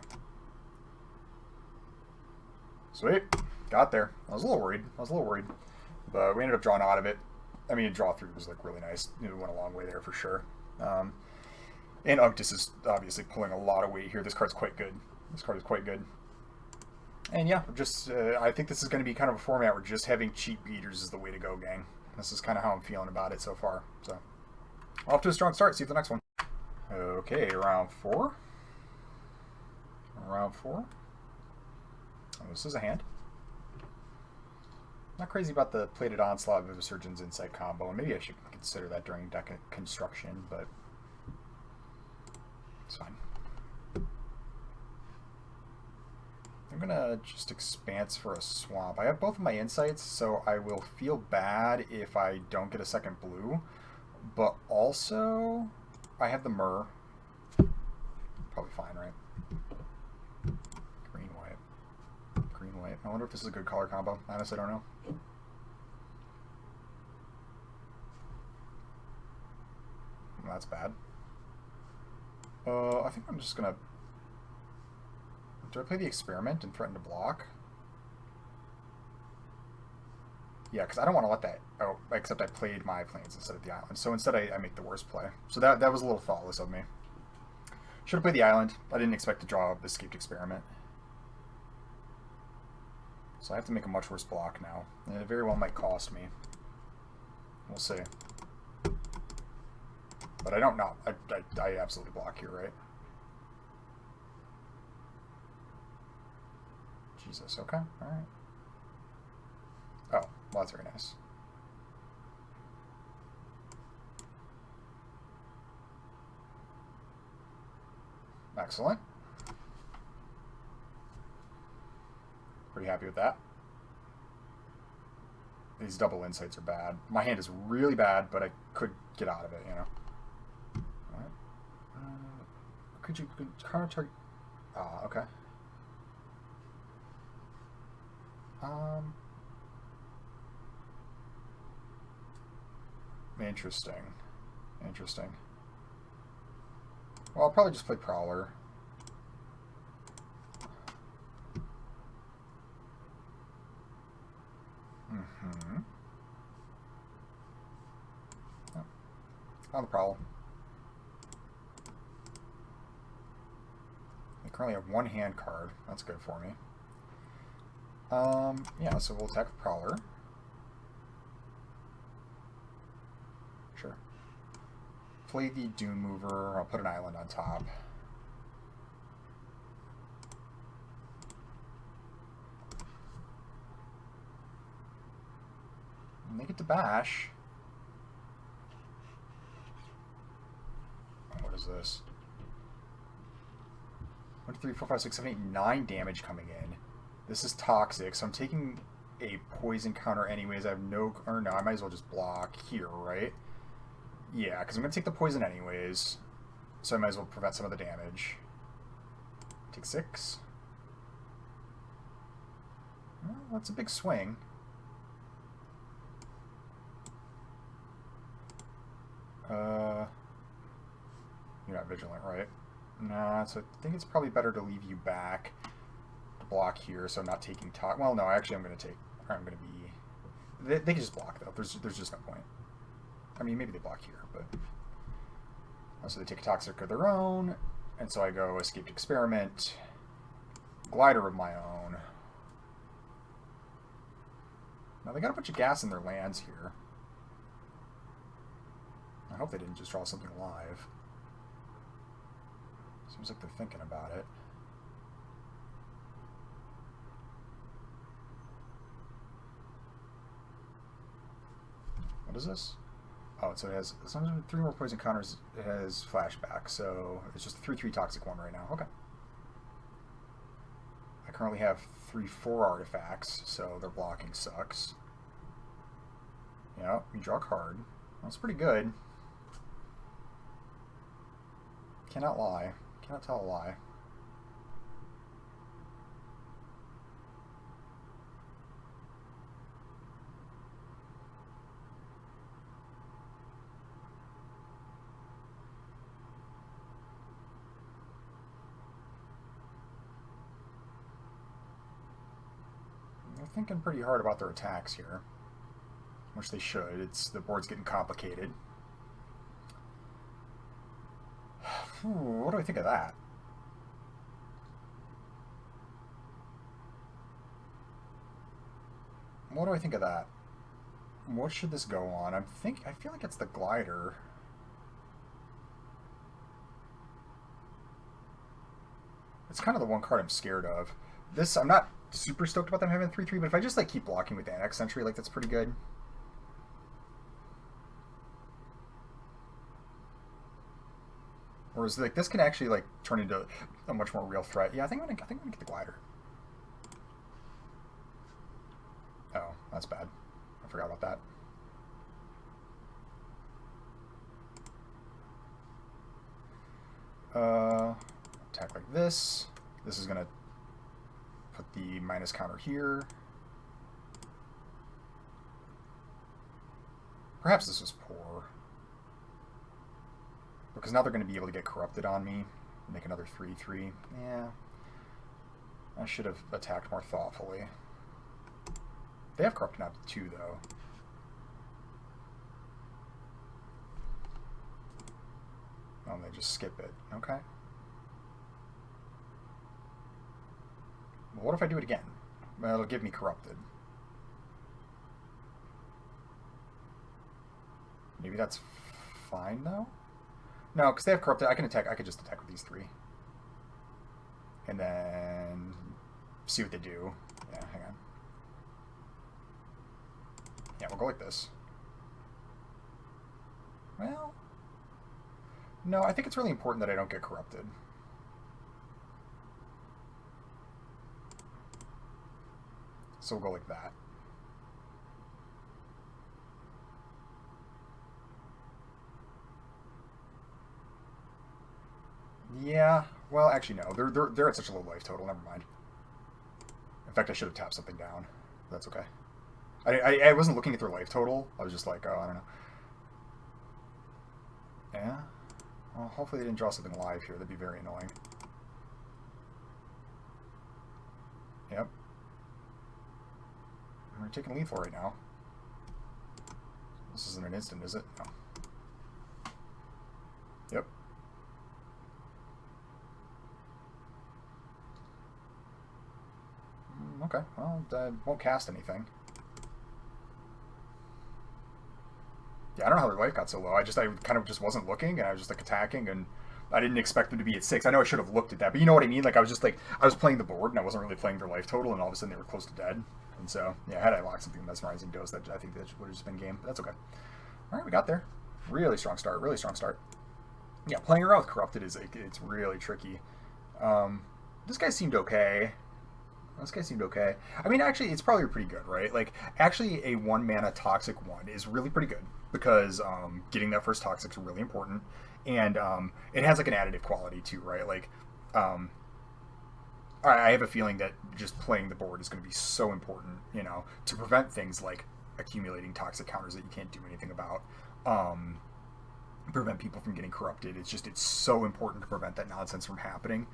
Sweet. Got there. I was a little worried. But we ended up drawing out of it. I mean, draw through was like really nice. We went a long way there for sure. And Unctus is obviously pulling a lot of weight here. This card's quite good. And yeah, just I think this is going to be kind of a format where just having cheap beaters is the way to go, gang. This is kind of how I'm feeling about it so far. So, off to a strong start. See you for the next one. Okay, round 4. Oh, this is a hand. Not crazy about the Plated Onslaught of Vivisurgeon's Insight combo. Maybe I should consider that during deck construction, but it's fine. I'm gonna just Expanse for a swamp. I have both of my insights, so I will feel bad if I don't get a second blue. But also, I have the Myrrh. Probably fine, right? Green, white. Green, white. I wonder if this is a good color combo. Honestly, I don't know. Well, that's bad. I think I'm just gonna... Do I play the Experiment and threaten to block? Yeah, because I don't want to let that... Oh, except I played my planes instead of the island. So instead I make the worst play. So that was a little thoughtless of me. Should have played the island. I didn't expect to draw Escaped Experiment. So I have to make a much worse block now. And it very well might cost me. We'll see. But I don't know. I absolutely block here, right? Jesus, okay, alright. Oh, well, that's very nice. Excellent. Pretty happy with that. These double insights are bad. My hand is really bad, but I could get out of it, you know. Alright. Could you counter target? Ah, okay. Interesting. Well, I'll probably just play Prowler. Oh. On the Prowl. I currently have one hand card. That's good for me. Yeah, so we'll attack with Prowler. Sure. Play the Dune Mover. I'll put an island on top. And they get to bash. What is this? 1, 2, 3, 4, 5, 6, 7, 8, 9 damage coming in. This is toxic, so I'm taking a poison counter anyways. I have no... Or no, I might as well just block here, right? Yeah, because I'm going to take the poison anyways. So I might as well prevent some of the damage. Take 6. Well, that's a big swing. You're not vigilant, right? Nah, so I think it's probably better to leave you back. Block here, so I'm not taking top. Well, no, actually, I'm going to take. Or I'm going to be. They can just block though. There's just no point. I mean, maybe they block here, but so they take a toxic of their own, and so I go Escaped Experiment, Glider of my own. Now they got a bunch of gas in their lands here. I hope they didn't just draw something live. Seems like they're thinking about it. What is this? Oh, so it has, as long as 3 more poison counters, it has flashback, so it's just a 3/3 toxic one right now. Okay. I currently have 3/4 artifacts, so their blocking sucks. Yeah, you draw a card. That's pretty good. Cannot lie. Cannot tell a lie. They're thinking pretty hard about their attacks here, which they should. The board's getting complicated. What do I think of that? What do I think of that? What should this go on? I feel like it's the glider. It's kind of the one card I'm scared of. This, I'm not super stoked about them having 3/3, but if I just like keep blocking with Annex Sentry, like that's pretty good. Whereas like this can actually like turn into a much more real threat. Yeah, I think I'm gonna get the glider. Oh, that's bad. I forgot about that. Attack like this. This is gonna put the minus counter here. Perhaps this was poor. Because now they're going to be able to get corrupted on me. Make another 3/3. Yeah. I should have attacked more thoughtfully. They have corrupted now to 2, though. Oh, and they just skip it. Okay. Well, what if I do it again? Well, it'll give me corrupted. Maybe that's fine, though? No, because they have corrupted. I can just attack with these 3. And then see what they do. Yeah, hang on. Yeah, we'll go like this. Well, no, I think it's really important that I don't get corrupted. So we'll go like that. Yeah, well, actually, no. They're at such a low life total. Never mind. In fact, I should have tapped something down. That's okay. I wasn't looking at their life total. I was just like, oh, I don't know. Yeah? Well, hopefully they didn't draw something live here. That'd be very annoying. Yep. We're taking lethal right now. This isn't an instant, is it? No. Yep. Okay, well, I won't cast anything. Yeah, I don't know how their life got so low. I kind of just wasn't looking, and I was just like attacking, and I didn't expect them to be at 6. I know I should have looked at that, but you know what I mean? Like I was just like, I was playing the board, and I wasn't really playing their life total, and all of a sudden they were close to dead. And so, yeah, had I locked something mesmerizing dose, that I think that would have just been game. But that's okay. All right, we got there. Really strong start. Really strong start. Yeah, playing around with corrupted it's really tricky. This guy seemed okay. This guy seemed okay. I mean, actually, it's probably pretty good, right? Like, actually, a 1-mana Toxic 1 is really pretty good because getting that first Toxic is really important. And it has, like, an additive quality, too, right? Like, I have a feeling that just playing the board is going to be so important, you know, to prevent things like accumulating Toxic counters that you can't do anything about. Prevent people from getting corrupted. It's so important to prevent that nonsense from happening.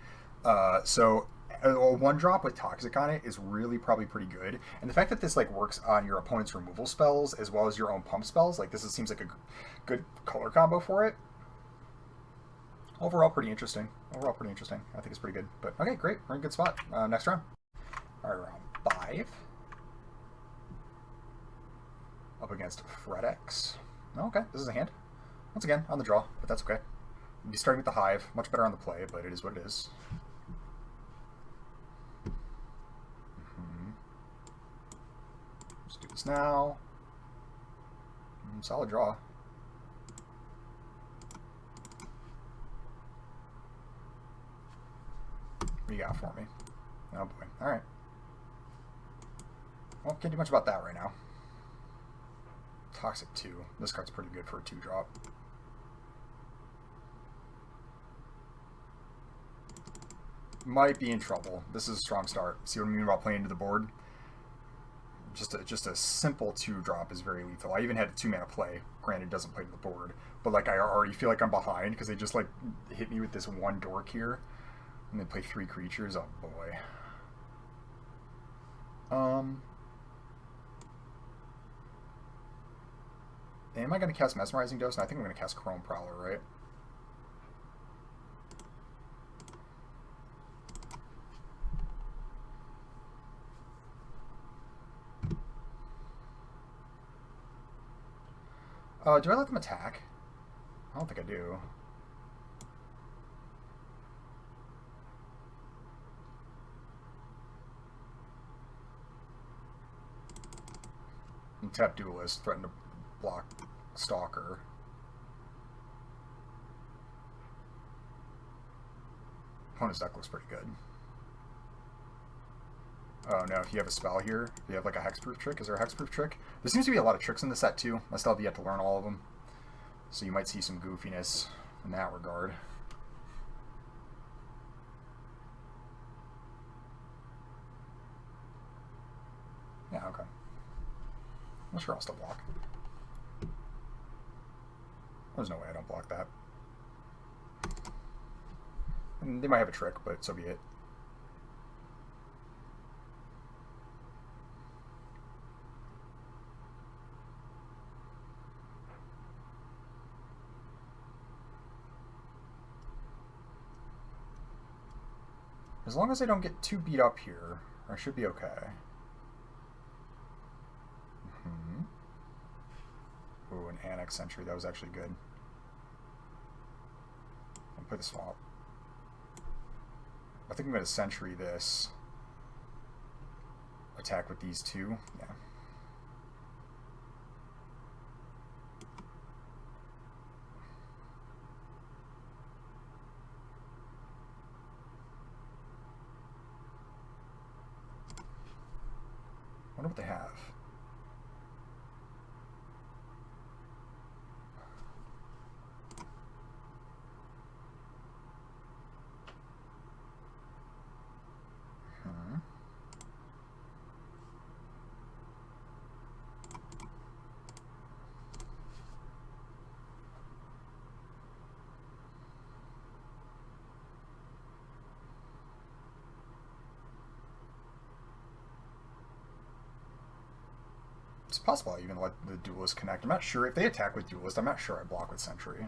So a 1-drop with Toxic on it is really probably pretty good. And the fact that this like works on your opponent's removal spells as well as your own pump spells, like seems like a good color combo for it. Overall, pretty interesting. I think it's pretty good. But okay, great. We're in a good spot. Next round. All right, round 5. Up against Phyrexia. Okay, this is a hand. Once again, on the draw, but that's okay. We'll be starting with the Hive. Much better on the play, but it is what it is. Let's do this now. Solid draw. What do you got for me? Oh boy. Alright. Well, can't do much about that right now. Toxic 2. This card's pretty good for a 2-drop. Might be in trouble. This is a strong start. See what I mean about playing into the board? Just a simple 2-drop is very lethal. I even had a 2-mana play. Granted, it doesn't play to the board. But like I already feel like I'm behind because they just like hit me with this 1 dork here. And they play 3 creatures. Oh boy. Am I going to cast Mesmerizing Dose? No, I think I'm going to cast Chrome Prowler, right? Do I let them attack? I don't think I do. And tap Duelist, threaten to block Stalker. Opponent's deck looks pretty good. Oh no, if you have a spell here, you have like a hexproof trick. Is there a hexproof trick? There seems to be a lot of tricks in the set too. I still have yet to learn all of them. So you might see some goofiness in that regard. Yeah, okay. I'm sure I'll still block. There's no way I don't block that. And they might have a trick, but so be it. As long as I don't get too beat up here, I should be okay. Ooh, an Annex Sentry. That was actually good. I'll play the swap. I think I'm going to Sentry this. Attack with these two. Yeah. I wonder what they have. It's possible I even let the Duelist connect. I'm not sure. If they attack with Duelist, I'm not sure I block with Sentry.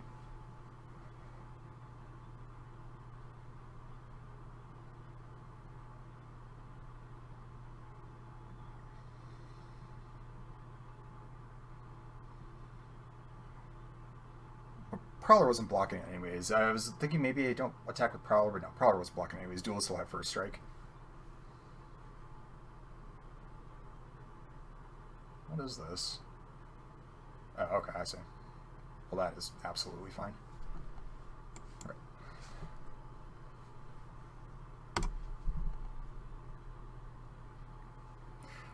Prowler wasn't blocking anyways. I was thinking maybe I don't attack with Prowler, but no, Prowler was blocking anyways. Duelist will have first strike. What is this? Oh, okay, I see. Well, that is absolutely fine. All right.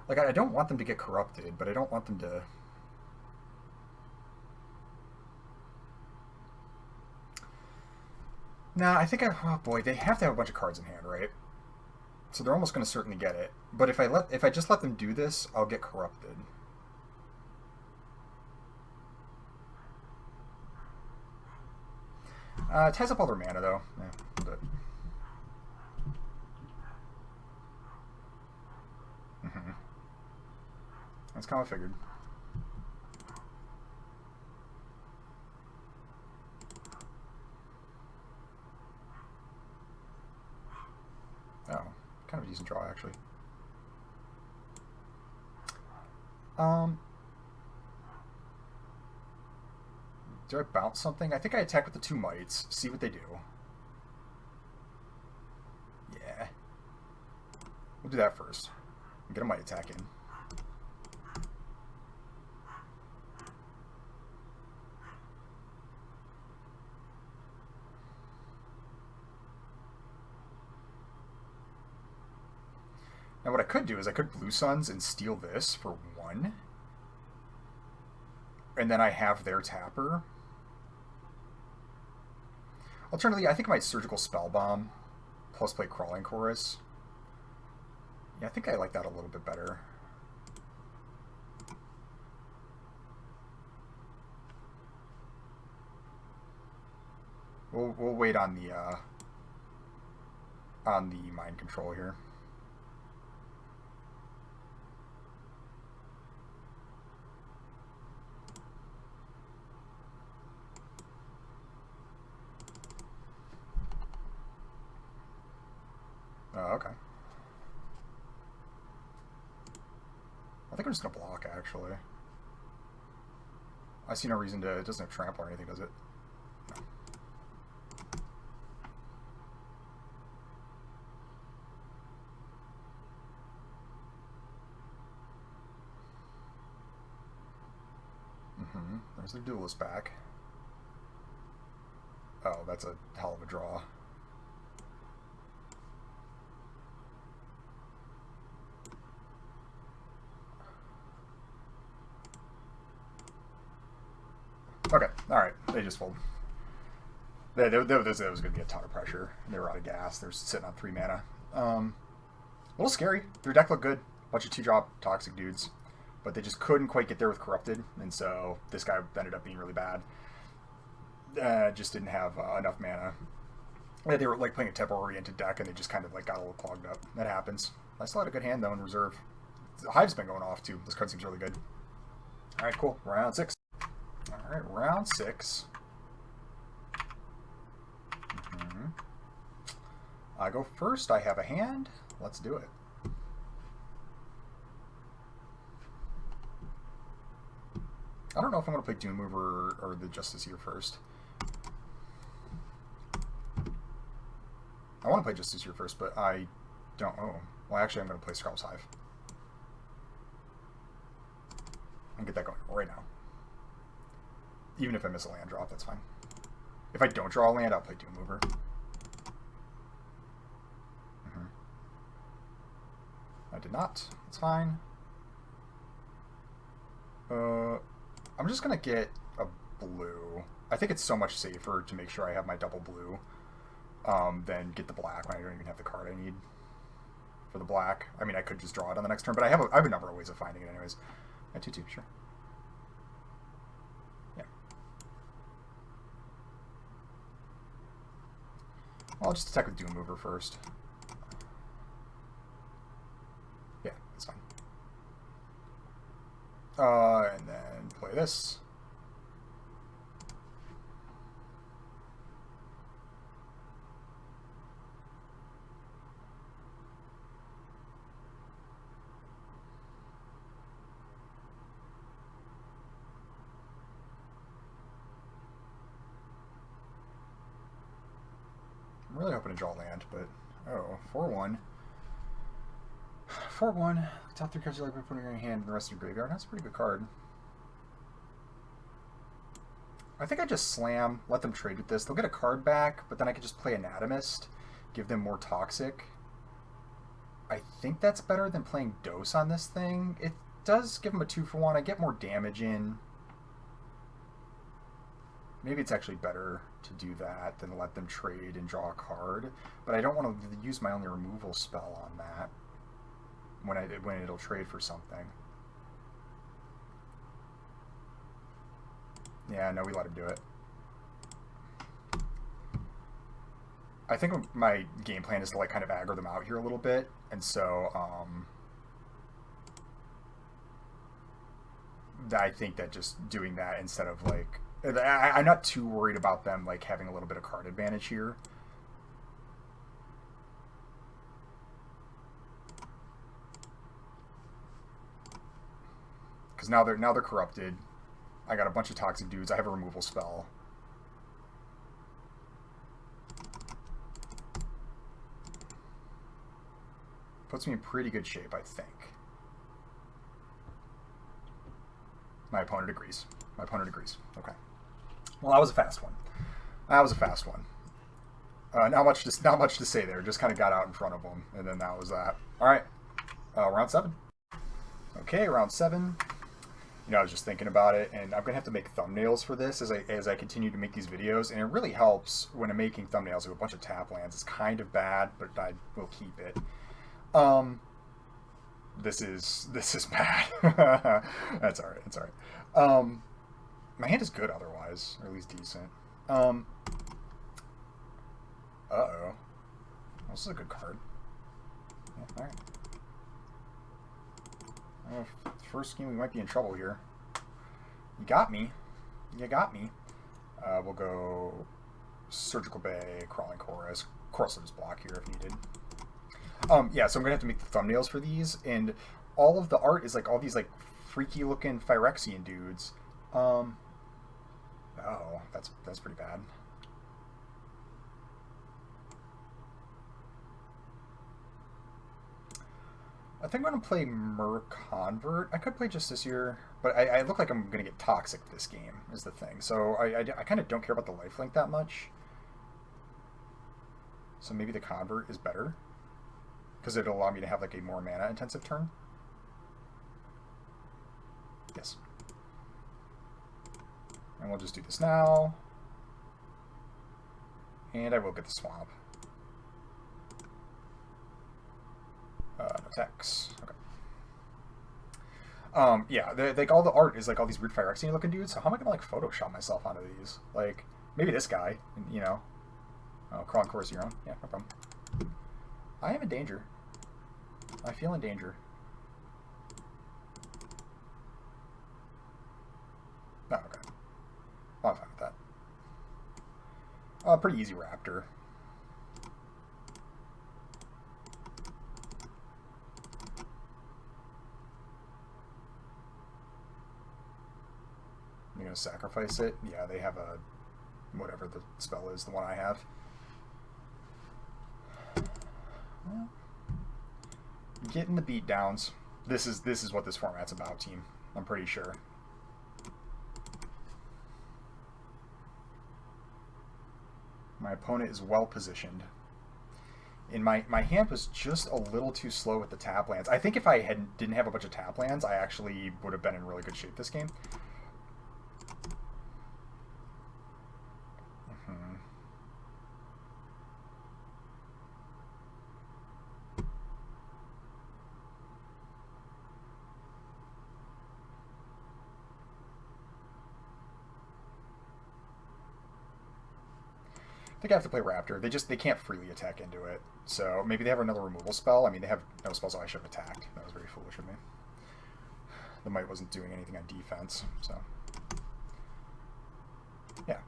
Like, I don't want them to get corrupted, but I don't want them to... Nah, I think oh boy, they have to have a bunch of cards in hand, right? So they're almost going to certainly get it. But if I just let them do this, I'll get corrupted. It ties up all their mana, though. Yeah, but... That's kind of what I figured. Oh, kind of a decent draw, actually. Do I bounce something? I think I attack with the 2 mites. See what they do. Yeah. We'll do that first. Get a mite attack in. Now what I could do is I could Blue Suns and steal this for 1. And then I have their tapper. Alternatively, I think I might Surgical Spell Bomb plus play Crawling Chorus. Yeah, I think I like that a little bit better. We'll wait on the mind control here. Okay. I think I'm just gonna block, actually. I see no reason to... It doesn't have trample or anything, does it? No. There's the duelist back. Oh, that's a hell of a draw. Okay, alright. They just fold. That was going to be a ton of pressure. They were out of gas. They're sitting on 3 mana. A little scary. Their deck looked good. Bunch of 2-drop toxic dudes. But they just couldn't quite get there with Corrupted. And so this guy ended up being really bad. Just didn't have enough mana. They were like playing a tempo-oriented deck, and they just kind of like got a little clogged up. That happens. I still had a good hand, though, in reserve. The Hive's been going off, too. This card seems really good. Alright, cool. Round 6. Alright, round 6. I go first. I have a hand. Let's do it. I don't know if I'm going to play Doom Mover or the Justiciar first. I want to play Justiciar first, but I don't. Oh, well, actually, I'm going to play Scarlet's Hive. And get that going right now. Even if I miss a land drop, that's fine. If I don't draw a land, I'll play Doom Mover. I did not. It's fine. I'm just going to get a blue. I think it's so much safer to make sure I have my double blue than get the black when I don't even have the card I need for the black. I mean, I could just draw it on the next turn, but I have a number of ways of finding it anyways. I 2-2, sure. Yeah. Well, I'll just attack with Doom Mover first. Yeah, that's fine. And then play this. I'm really hoping to draw land, but oh, 4-1. 4-1. Top 3 cards you like by putting in your hand and the rest of your graveyard. That's a pretty good card. I think I just slam, let them trade with this. They'll get a card back, but then I could just play Anatomist, give them more toxic. I think that's better than playing Dose on this thing. It does give them a 2-for-1. I get more damage in. Maybe it's actually better to do that than let them trade and draw a card. But I don't want to use my only removal spell on that when it'll trade for something. Yeah, no, we let him do it. I think my game plan is to like kind of aggro them out here a little bit, and so I think that just doing that instead of like I'm not too worried about them like having a little bit of card advantage here. Because now they're corrupted. I got a bunch of toxic dudes. I have a removal spell. Puts me in pretty good shape, I think. My opponent agrees. My opponent agrees. Okay. Well, that was a fast one. That was a fast one. Not much to say there. Just kind of got out in front of them, and then that was that. All right. Round 7. Okay, round 7. You know, I was just thinking about it, and I'm gonna have to make thumbnails for this as I continue to make these videos, and it really helps when I'm making thumbnails with a bunch of tap lands. It's kind of bad, but I will keep it. This is bad. That's all right. It's all right. My hand is good otherwise, or at least decent. Uh-oh. This is a good card. Yeah, all right. First game, we might be in trouble here. You got me. You got me. We'll go Surgical Bay, Crawling Chorus. Of course, I'll just block here if needed. Yeah, so I'm gonna have to make the thumbnails for these, and all of the art is like all these like freaky looking Phyrexian dudes. Um, oh, that's pretty bad. I think I'm gonna play Convert. I could play just this year, but I look like I'm gonna get toxic this game. Is the thing. So I kind of don't care about the lifelink that much. So maybe the Convert is better because it'll allow me to have like a more mana intensive turn. Yes. And we'll just do this now. And I will get the swamp. No attacks. Okay. Yeah, like all the art is like all these weird Phyrexian looking dudes. So how am I gonna like Photoshop myself onto these? Like maybe this guy, you know. Oh, crawl and course your own. Yeah, no problem. I am in danger. I feel in danger. Oh, okay. Well, I'm fine with that. Pretty easy Raptor. I'm gonna sacrifice it. Yeah, they have a whatever the spell is, the one I have. Well, getting the beat downs. This is what this format's about, team. I'm pretty sure. My opponent is well positioned. And my hand was just a little too slow with the tap lands. I think if I didn't have a bunch of tap lands, I actually would have been in really good shape this game. I think I have to play Raptor. They can't freely attack into it. So maybe they have another removal spell. I mean, they have no spells, so I should have attacked. That was very foolish of me. The Might wasn't doing anything on defense, so yeah.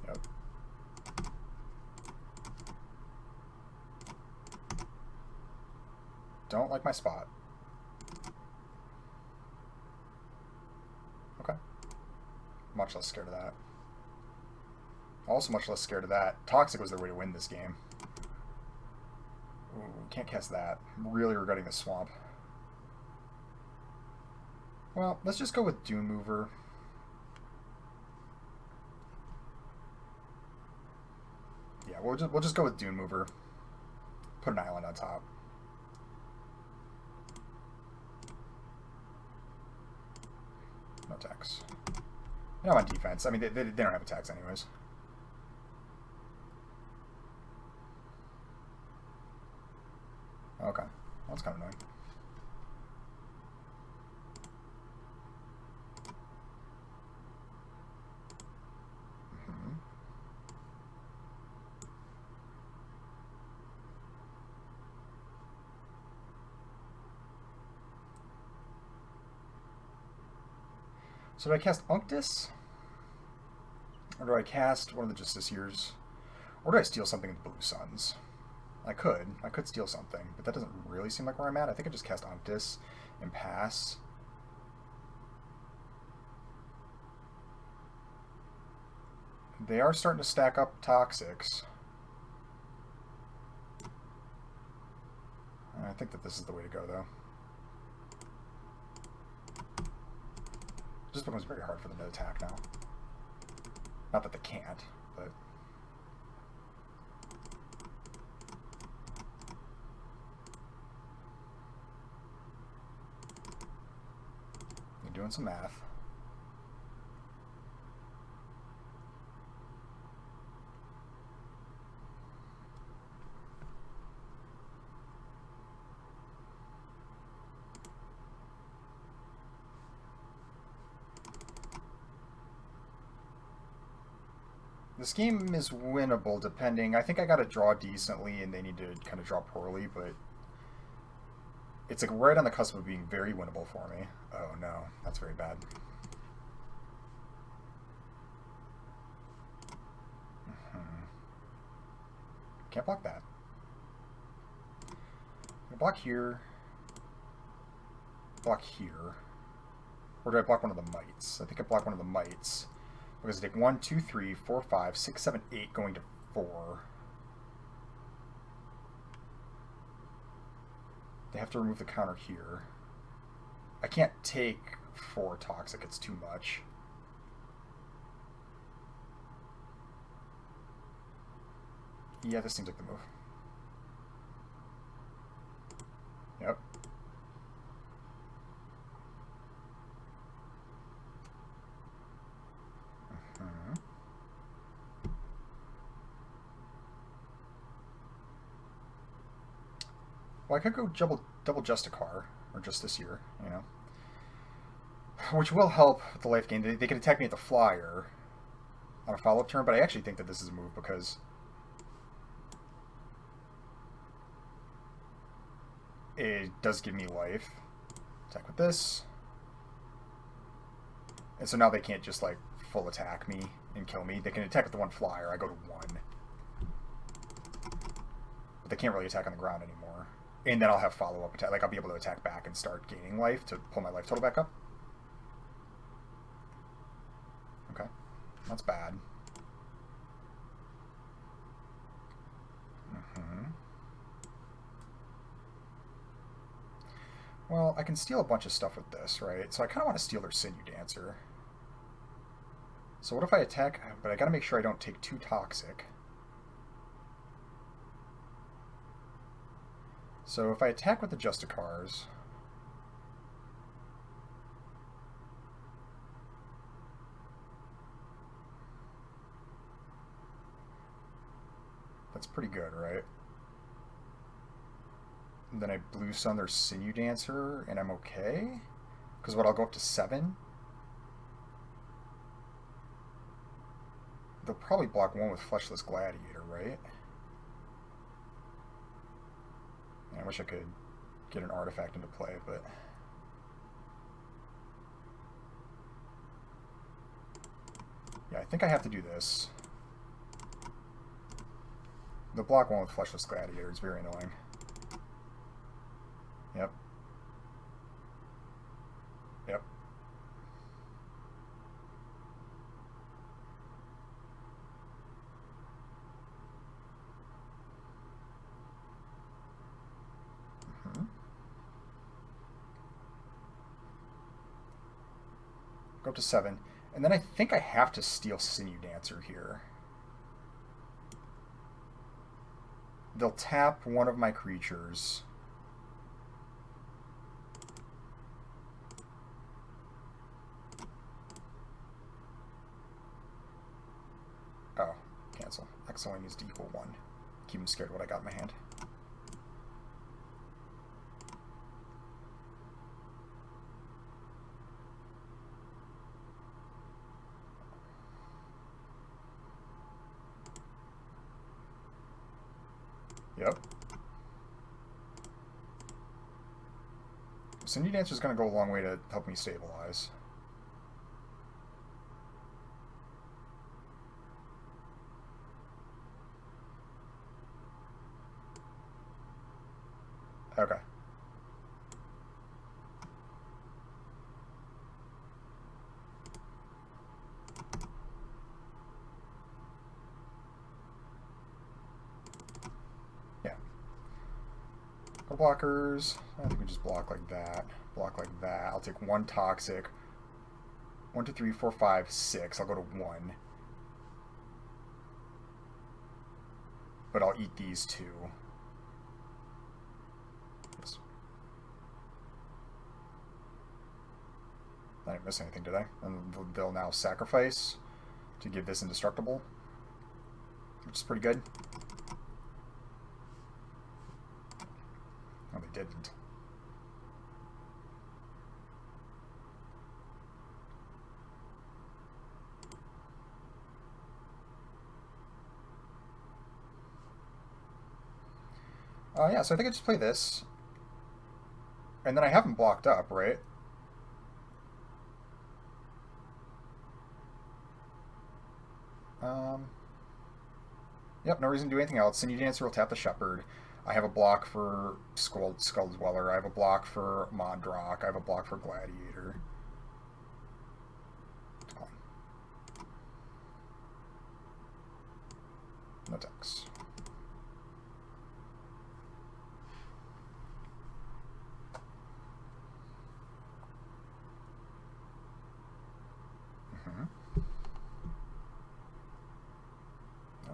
Yep. Don't like my spot. Okay. Much less scared of that. Also much less scared of that. Toxic was their way to win this game. Ooh, can't cast that. I'm really regretting the swamp. Well, let's just go with Dune Mover. Yeah, we'll just go with Dune Mover. Put an island on top. No attacks. And I'm on defense. I mean, they don't have attacks anyways. Okay. Well, that's kind of annoying. So do I cast Unctus? Or do I cast one of the Justice Years? Or do I steal something in the Blue Suns? I could steal something, but that doesn't really seem like where I'm at. I think I just cast Unctus and pass. They are starting to stack up Toxics. I think that this is the way to go, though. It just becomes very hard for them to attack now. Not that they can't, but... You're doing some math. This game is winnable, depending. I think I got to draw decently, and they need to kind of draw poorly, but it's like right on the cusp of being very winnable for me. Oh no, that's very bad. Can't block that. I block here. Block here. Or do I block one of the mites? I think I block one of the mites. Because I take 1, 2, 3, 4, 5, 6, 7, 8 going to 4. They have to remove the counter here. I can't take 4 toxic, it's too much. Yeah, this seems like the move. Yep. Well, I could go double Justicar, or just this year, you know. Which will help with the life gain. They can attack me at the flyer on a follow-up turn, but I actually think that this is a move because it does give me life. Attack with this. And so now they can't just, like, full attack me and kill me. They can attack with the 1 flyer. I go to 1. But they can't really attack on the ground anymore. And then I'll have follow-up attack. Like, I'll be able to attack back and start gaining life to pull my life total back up. Okay. That's bad. Well, I can steal a bunch of stuff with this, right? So I kind of want to steal their Sinew Dancer. So what if I attack? But I got to make sure I don't take 2 toxic. So if I attack with the Justicars, that's pretty good, right? And then I Blue Sun their Sinew Dancer, and I'm okay? Because what, I'll go up to 7? They'll probably block 1 with Fleshless Gladiator, right? And I wish I could get an artifact into play, but... yeah, I think I have to do this. The block 1 with Fleshless Gladiator is very annoying. Yep. Yep. Go up to 7. And then I think I have to steal Sinew Dancer here. They'll tap one of my creatures. Oh, cancel. X only needs to equal 1. Keep him scared what I got in my hand. Yep. Sinew Dancer is going to go a long way to help me stabilize. Okay. Yeah. Go blockers. I think we just block like that. Block like that. I'll take 1 toxic. 1, 2, 3, 4, 5, 6. I'll go to 1. But I'll eat these 2. I didn't miss anything, did I? And they'll now sacrifice to give this indestructible, which is pretty good. No, they didn't. Yeah, so I think I just play this. And then I have them blocked up, right? Yep, no reason to do anything else. Sinew Dancer will tap the Shepherd. I have a block for Skull Dweller. I have a block for Mondrock. I have a block for Gladiator. No attacks.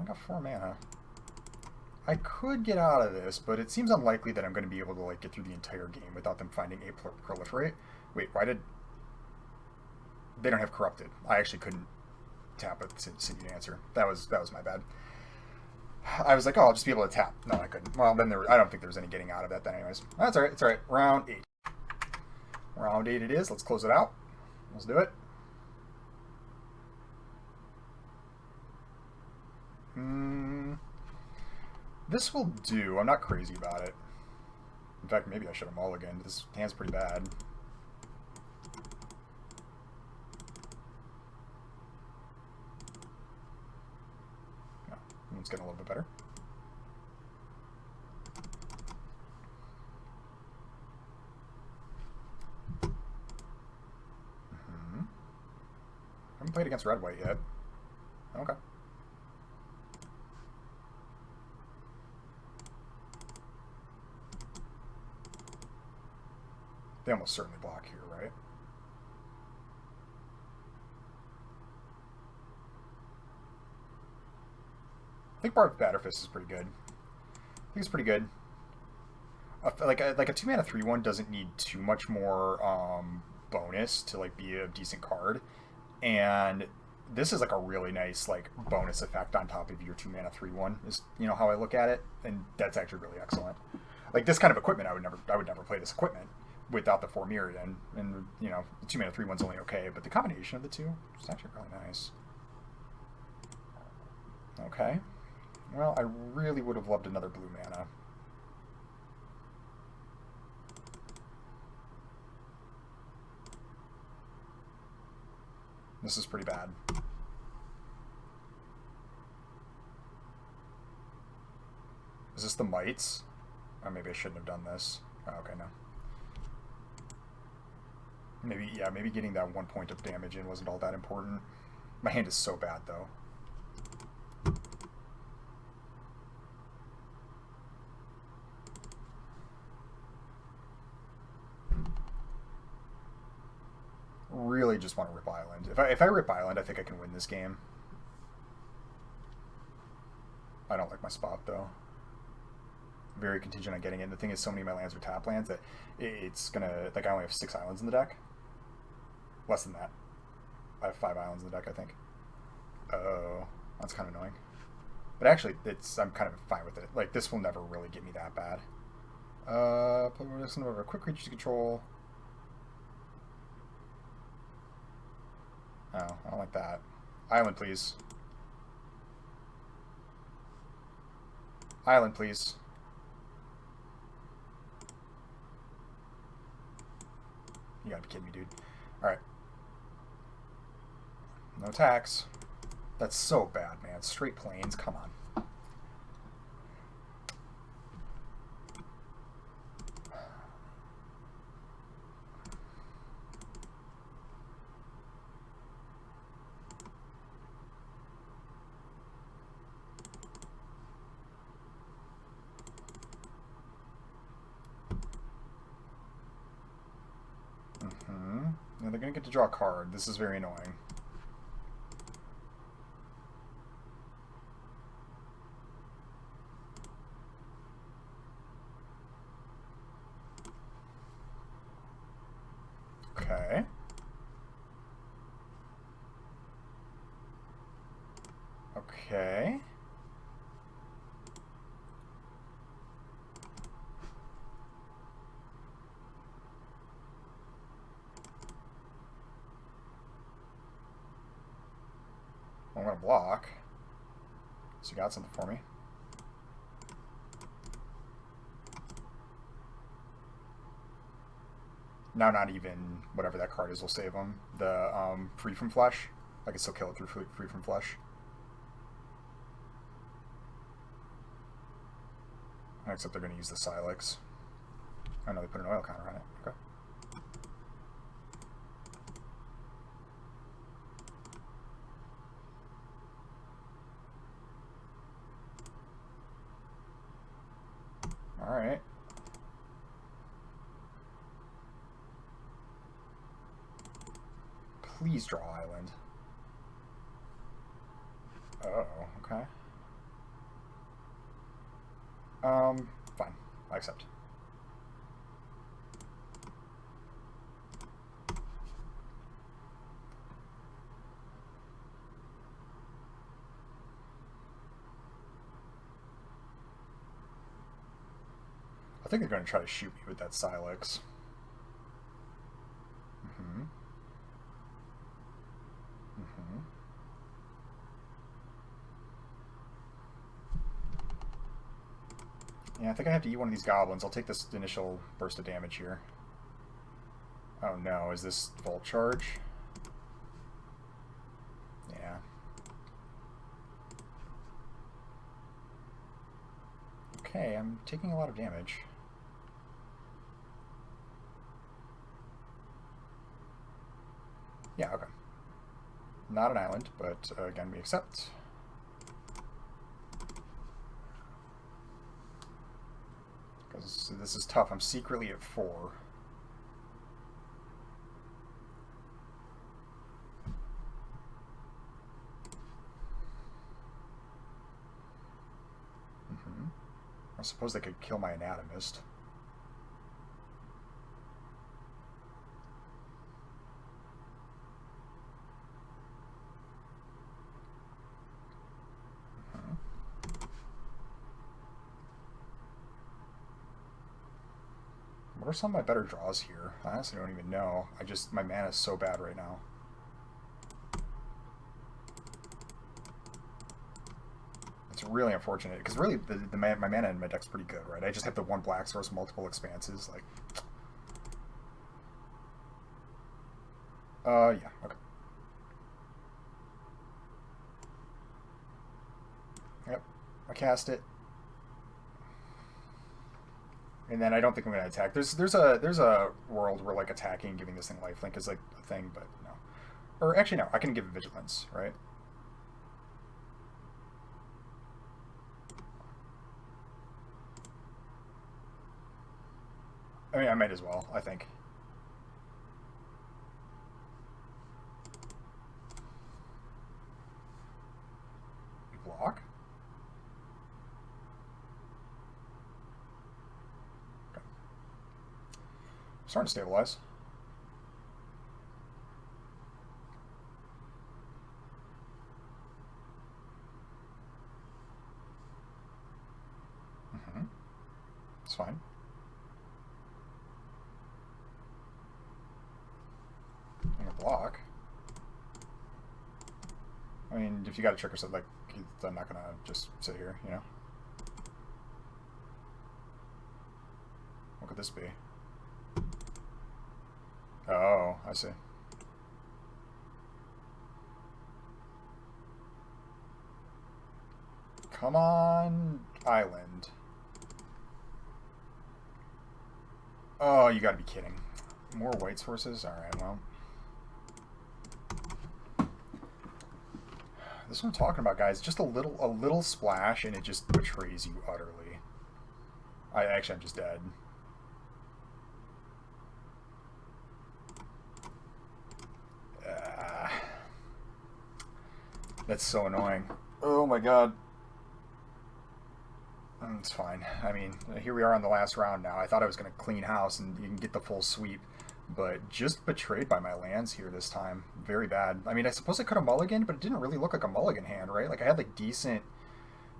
I got 4 mana. I could get out of this, but it seems unlikely that I'm going to be able to like get through the entire game without them finding a proliferate. Wait, why did they don't have corrupted? I actually couldn't tap a Sinew Dancer. That was my bad. I was like, oh, I'll just be able to tap. No, I couldn't. Well, then I don't think there was any getting out of that then anyways. That's all right. It's all right. Round 8. Round 8 it is. Let's close it out. Let's do it. This will do. I'm not crazy about it. In fact, maybe I should have mulliganed. This hand's pretty bad. No, it's getting a little bit better. Haven't played against red-white yet. Okay. They almost certainly block here, right? I think Barbed Batterfist is pretty good. I think it's pretty good. Like a 2-mana 3/1 doesn't need too much more bonus to like be a decent card, and this is like a really nice like bonus effect on top of your 2-mana 3/1 is how I look at it, and that's actually really excellent. Like this kind of equipment, I would never play this equipment without the 4 Myriad, and the 2-mana 3/1's only okay, but the combination of the two is actually really nice. Okay, well, I really would have loved another blue mana. This is pretty bad. Is this the mites? Or maybe I shouldn't have done this. Oh, okay, no. Maybe getting that 1 point of damage in wasn't all that important. My hand is so bad, though. Really just want to rip Island. If I rip Island, I think I can win this game. I don't like my spot, though. Very contingent on getting it. And the thing is, so many of my lands are tap lands that it's gonna... Like, I only have 6 islands in the deck. Less than that. I have 5 islands in the deck, I think. Oh, that's kind of annoying. But actually, I'm kind of fine with it. Like, this will never really get me that bad. Play some of a quick creature to control. Oh, I don't like that. Island, please. Island, please. You gotta be kidding me, dude. Alright. No attacks. That's so bad, man. Straight planes. Come on. Now they're going to get to draw a card. This is very annoying. Okay. Okay. I'm going to block. So you got something for me. Now not even whatever that card is will save them. The Free from Flesh. I can still kill it through Free from Flesh. Except they're going to use the Silex. Oh no, they put an oil counter on it. Okay. Alright. Please draw island. Uh-oh, okay. Fine. I accept. I think they're going to try to shoot me with that Silex. Mm-hmm. Mm-hmm. Yeah, I think I have to eat one of these goblins. I'll take this initial burst of damage here. Oh no, is this full charge? Yeah. Okay, I'm taking a lot of damage. Yeah, okay. Not an island, but again, we accept. Because this is tough. I'm secretly at 4. I suppose they could kill my anatomist. What are some of my better draws here? I honestly don't even know. My mana is so bad right now. It's really unfortunate, because really my mana in my deck's pretty good, right? I just have the 1 black source, multiple expanses, like... yeah, okay. Yep, I cast it. And then I don't think I'm going to attack. There's a world where, like, attacking, giving this thing lifelink is, like, a thing, but no. Or, actually, no, I can give it vigilance, right? I mean, I might as well, I think. Block? Okay. Starting to stabilize. It's fine. And a block. I mean, if you got a trick or something, like, I'm not gonna just sit here, you know? What could this be? Oh, I see. Come on, island. Oh, you gotta be kidding. More white sources? Alright, well. This is what I'm talking about, guys. Just a little splash, and it just betrays you utterly. I'm just dead. That's so annoying. Oh my god. It's fine. I mean, here we are on the last round now. I thought I was going to clean house and you can get the full sweep, but just betrayed by my lands here this time. Very bad. I mean, I suppose I could have mulliganed, but it didn't really look like a mulligan hand, right? Like, I had, like, decent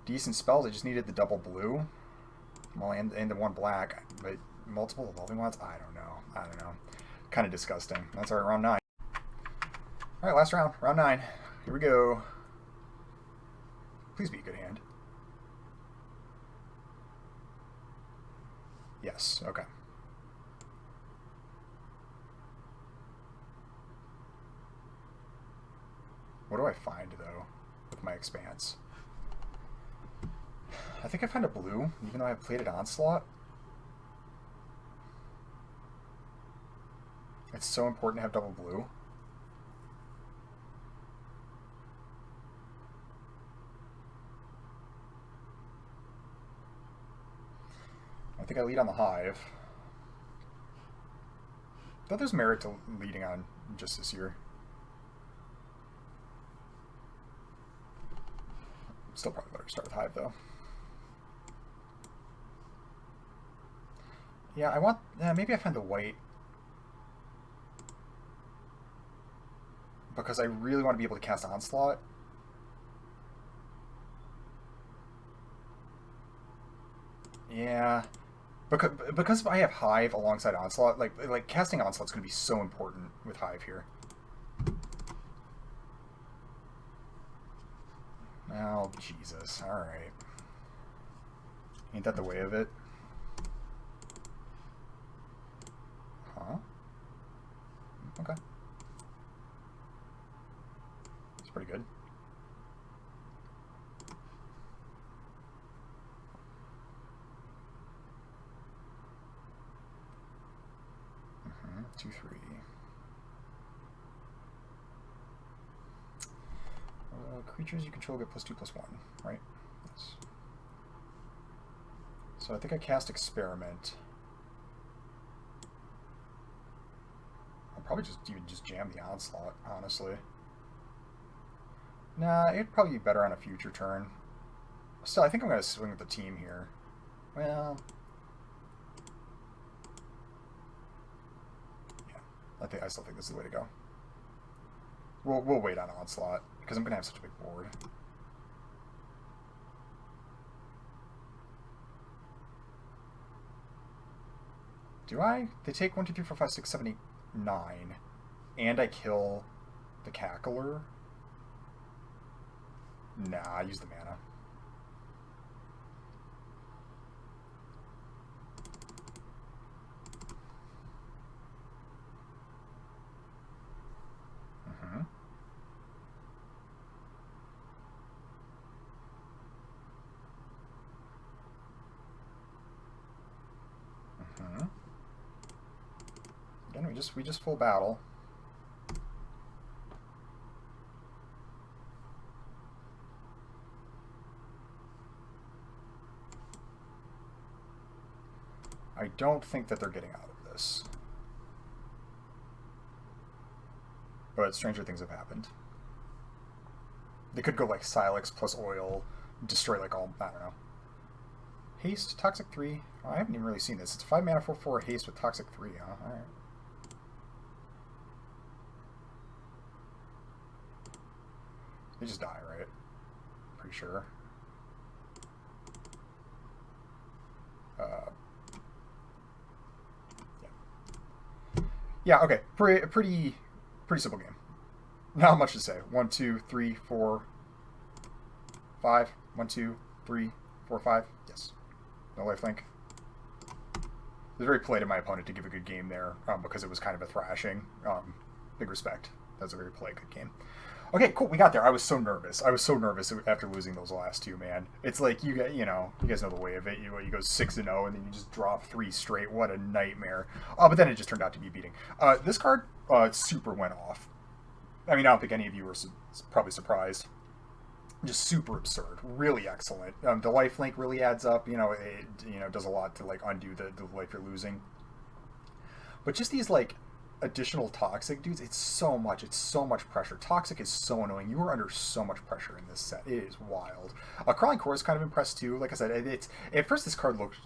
spells. I just needed the double blue. Well, and the 1 black, but multiple evolving ones? I don't know. Kind of disgusting. That's our round 9. Alright, last round. Round 9. Here we go. Please be a good hand. Yes, okay. What do I find, though, with my expanse? I think I found a blue, even though I have plated Onslaught. It's so important to have double blue. I think I lead on the Hive. Though there's merit to leading on just this year. Still probably better start with Hive, though. Yeah, I want... maybe I find the white. Because I really want to be able to cast Onslaught. Yeah. Because I have Hive alongside Onslaught, like casting Onslaught's going to be so important with Hive here. Oh, Jesus. Alright. Ain't that the way of it? Huh? Okay. It's pretty good. Mm-hmm. 2-3. Creatures you control get +2/+1, right? Yes. So I think I cast Experiment. I'll probably just jam the Onslaught, honestly. Nah, it'd probably be better on a future turn. Still, I think I'm going to swing with the team here. Well... yeah, I still think this is the way to go. We'll wait on Onslaught, because I'm going to have such a big board. Do I? They take 1, 2, 3, 4, 5, 6, 7, 8, 9. And I kill the Cackler? Nah, I use the mana. Again, we just full battle. I don't think that they're getting out of this. But stranger things have happened. They could go like Silex plus oil, destroy like all, I don't know. Haste, Toxic 3. Oh, I haven't even really seen this. It's 5 mana, 4/4 haste with Toxic 3, huh? Alright. They just die, right? Pretty sure. Yeah. Yeah, okay. Pretty simple game. Not much to say. 1, 2, 3, 4, 5. 1, 2, 3, 4, 5. Yes. No lifelink. It was very polite of my opponent to give a good game there, because it was kind of a thrashing. Big respect. That was a very polite, good game. Okay, cool. We got there. I was so nervous. I was so nervous after losing those last two, man. It's like you guys know the way of it. You go 6-0 and then you just drop 3 straight. What a nightmare. But then it just turned out to be beating. This card super went off. I mean, I don't think any of you were probably surprised. Just super absurd. Really excellent. The lifelink really adds up. It does a lot to like undo the life you're losing. But just these like additional toxic dudes, it's so much pressure. Toxic is so annoying. You are under so much pressure in this set. It is wild. Crawling Core is kind of impressed too. Like I said, at first this card looked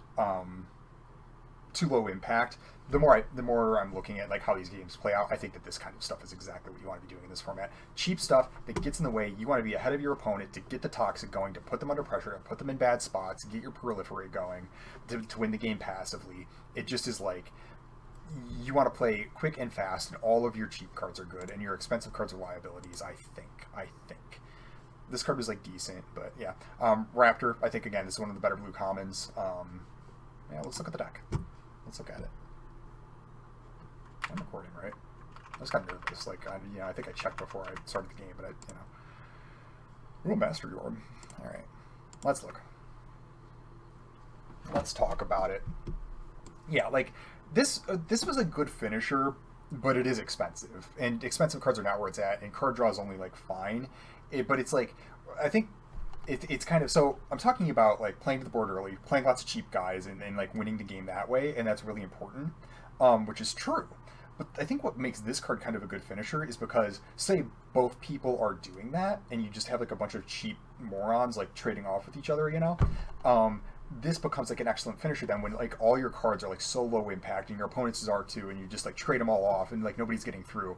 too low impact. The more I'm looking at like how these games play out, I think that this kind of stuff is exactly what you want to be doing in this format. Cheap stuff that gets in the way. You want to be ahead of your opponent to get the toxic going, to put them under pressure, to put them in bad spots, get your proliferate going, to win the game passively. It just is like, you want to play quick and fast, and all of your cheap cards are good, and your expensive cards are liabilities, I think. This card was, like, decent, but yeah. Raptor, I think, again, this is one of the better blue commons. Yeah, let's look at the deck. Let's look at it. I'm recording, right? I was kind of nervous. Like, I think I checked before I started the game, but Ooh, Mastery Orb. Alright. Let's look. Let's talk about it. Yeah, like this was a good finisher, but it is expensive, and expensive cards are not where it's at. And card draw is only like fine, but it's like I think it's kind of so. I'm talking about like playing to the board early, playing lots of cheap guys, and like winning the game that way, and that's really important, which is true. But I think what makes this card kind of a good finisher is because, say, both people are doing that, and you just have like a bunch of cheap morons like trading off with each other, you know. This becomes like an excellent finisher then when like all your cards are like so low impact and your opponents are too, and you just like trade them all off and like nobody's getting through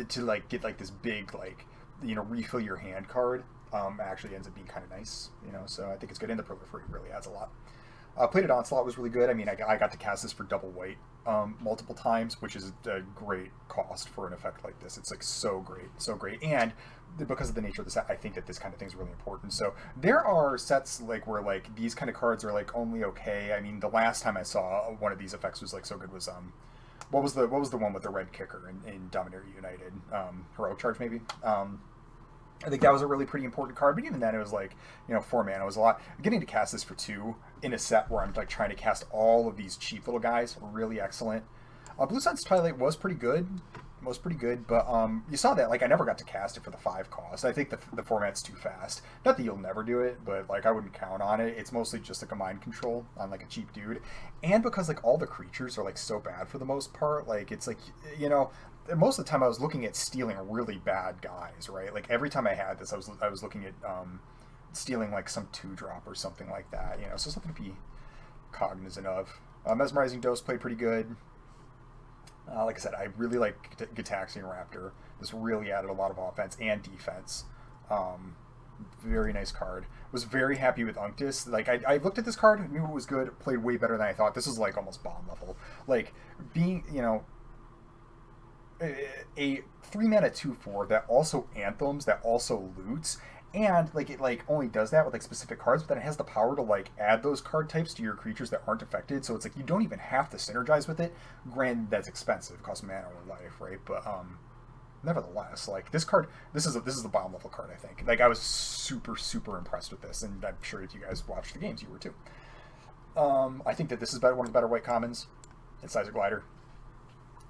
to like get like this big like refill your hand card. Actually ends up being kind of nice, so I think it's good, and the proliferate really adds a lot. Plated Onslaught was really good. I mean, I got to cast this for double white multiple times, which is a great cost for an effect like this. It's like so great, so great. And because of the nature of the set, I think that this kind of thing is really important. So there are sets like where like these kind of cards are like only okay. I mean, the last time I saw one of these effects was like so good was what was the one with the red kicker in Dominator United? Heroic Charge maybe. I think that was a really pretty important card, but even then it was like, 4 mana was a lot. Getting to cast this for 2 in a set where I'm like trying to cast all of these cheap little guys, really excellent. Blue Sun's Twilight was pretty good, but you saw that like I never got to cast it for the 5 cost. I think the format's too fast. Not that you'll never do it, but like I wouldn't count on it. It's mostly just like a mind control on like a cheap dude, and because like all the creatures are like so bad for the most part, like it's like most of the time I was looking at stealing really bad guys, right? Like every time I had this, I was looking at stealing like some 2-drop or something like that, so something to be cognizant of. Mesmerizing Dose played pretty good. Like I said, I really like Gitaxian Raptor. This really added a lot of offense and defense. Very nice card. Was very happy with Unctus. Like I looked at this card, knew it was good, played way better than I thought. This was like almost bomb level. Like being, a 3-mana 2/4 that also anthems, that also loots, and like it like only does that with like specific cards, but then it has the power to like add those card types to your creatures that aren't affected. So it's like you don't even have to synergize with it. Granted, that's expensive, costs mana or life, right? But nevertheless, like this card, this is the bomb level card. I think. Like I was super impressed with this, and I'm sure if you guys watched the games, you were too. I think that this is one of the better white commons. It's Sizer Glider.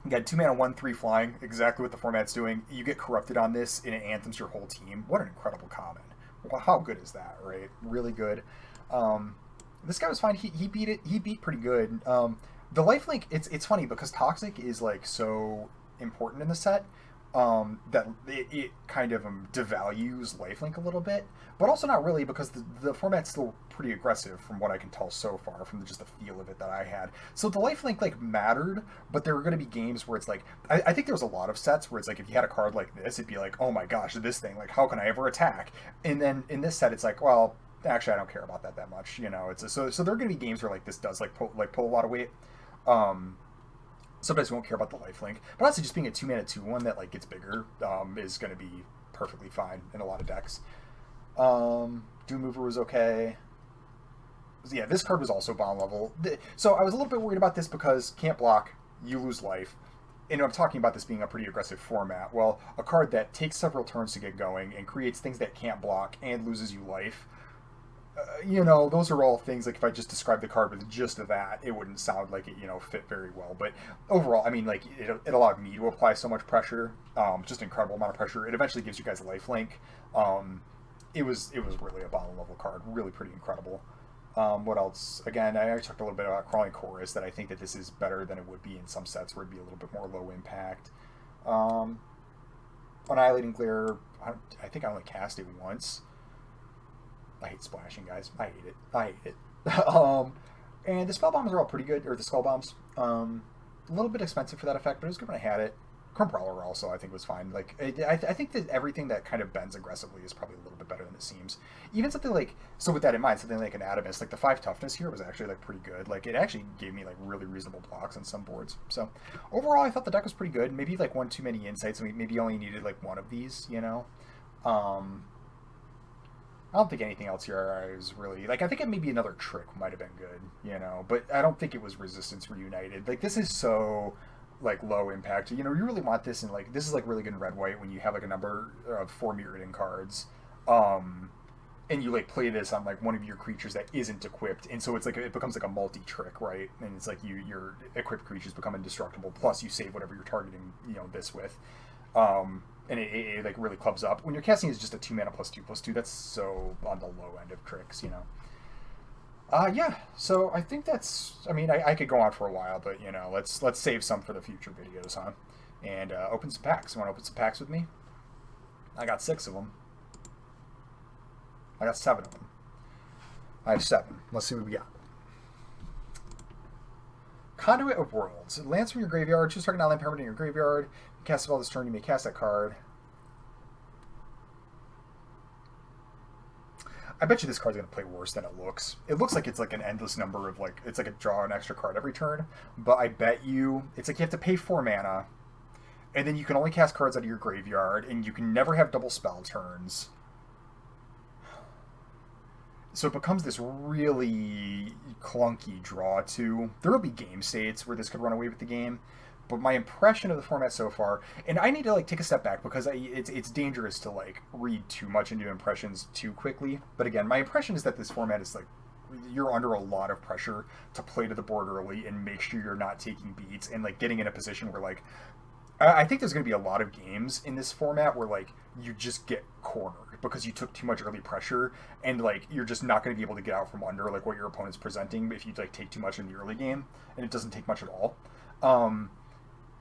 You got 2 mana, 1/3 flying, exactly what the format's doing. You get corrupted on this, and it anthems your whole team. What an incredible common! Well, how good is that, right? Really good. This guy was fine. He beat it. He beat pretty good. The lifelink. It's funny because Toxic is like so important in the set. That it kind of devalues lifelink a little bit, but also not really because the format's still pretty aggressive from what I can tell so far from just the feel of it that I had. So the lifelink like mattered, but there were going to be games where it's like I think there was a lot of sets where it's like if you had a card like this, it'd be like, oh my gosh, this thing, like how can I ever attack? And then in this set, it's like, well, actually I don't care about that much. So there are going to be games where like this does pull a lot of weight. Sometimes you won't care about the lifelink, but honestly, just being a 2 mana 2/1 that like gets bigger is going to be perfectly fine in a lot of decks. Doom Mover was okay. So yeah, this card was also bomb level. So I was a little bit worried about this because can't block, you lose life. And I'm talking about this being a pretty aggressive format. Well, a card that takes several turns to get going and creates things that can't block and loses you life. Those are all things like if I just described the card with just that, it wouldn't sound like it, fit very well. But overall, I mean, like it allowed me to apply so much pressure, just incredible amount of pressure. It eventually gives you guys a lifelink. It was really a bottom level card, really pretty incredible. What else? Again, I already talked a little bit about Crawling Chorus, that I think that this is better than it would be in some sets where it'd be a little bit more low impact. Annihilating Glare, I think I only cast it once. I hate splashing, guys. I hate it. And the spell bombs are all pretty good, or the skull bombs. A little bit expensive for that effect, but it was good when I had it. Chrome Prowler also, I think, was fine. Like, I think that everything that kind of bends aggressively is probably a little bit better than it seems. Even something like, so with that in mind, something like an Adamus, like the 5 toughness here was actually like pretty good. Like, it actually gave me like really reasonable blocks on some boards. So overall, I thought the deck was pretty good. Maybe like one too many insights. Maybe you only needed like one of these, I don't think anything else here is really like. I think maybe another trick might have been good, but I don't think it was Resistance Reunited. Like this is so like low impact. You really want this, and like this is like really good in red white when you have like a number of 4 Mirrodin cards. and you like play this on like one of your creatures that isn't equipped, and so it's like it becomes like a multi-trick, right? And it's like your equipped creatures become indestructible, plus you save whatever you're targeting, this with. And it like really clubs up. When you're casting is just a 2 mana +2/+2, that's so on the low end of tricks. Yeah, so I think that's. I mean, I could go on for a while, but let's save some for the future videos, huh? And open some packs. You want to open some packs with me? I got 6 of them. I got 7 of them. I have 7. Let's see what we got. Conduit of Worlds. It lands from your graveyard. Choose target non-land permanent in your graveyard. You cast a spell this turn. You may cast that card. I bet you this card's going to play worse than it looks. It looks like it's like an endless number of like, it's like a draw an extra card every turn. But I bet you, it's like you have to pay 4 mana. And then you can only cast cards out of your graveyard. And you can never have double spell turns. So it becomes this really clunky draw too. There will be game states where this could run away with the game. But my impression of the format so far, and I need to like take a step back because it's dangerous to like read too much into impressions too quickly. But again, my impression is that this format is like you're under a lot of pressure to play to the board early and make sure you're not taking beats and like getting in a position where like I think there's going to be a lot of games in this format where like you just get cornered because you took too much early pressure and like you're just not going to be able to get out from under like what your opponent's presenting if you like take too much in the early game, and it doesn't take much at all.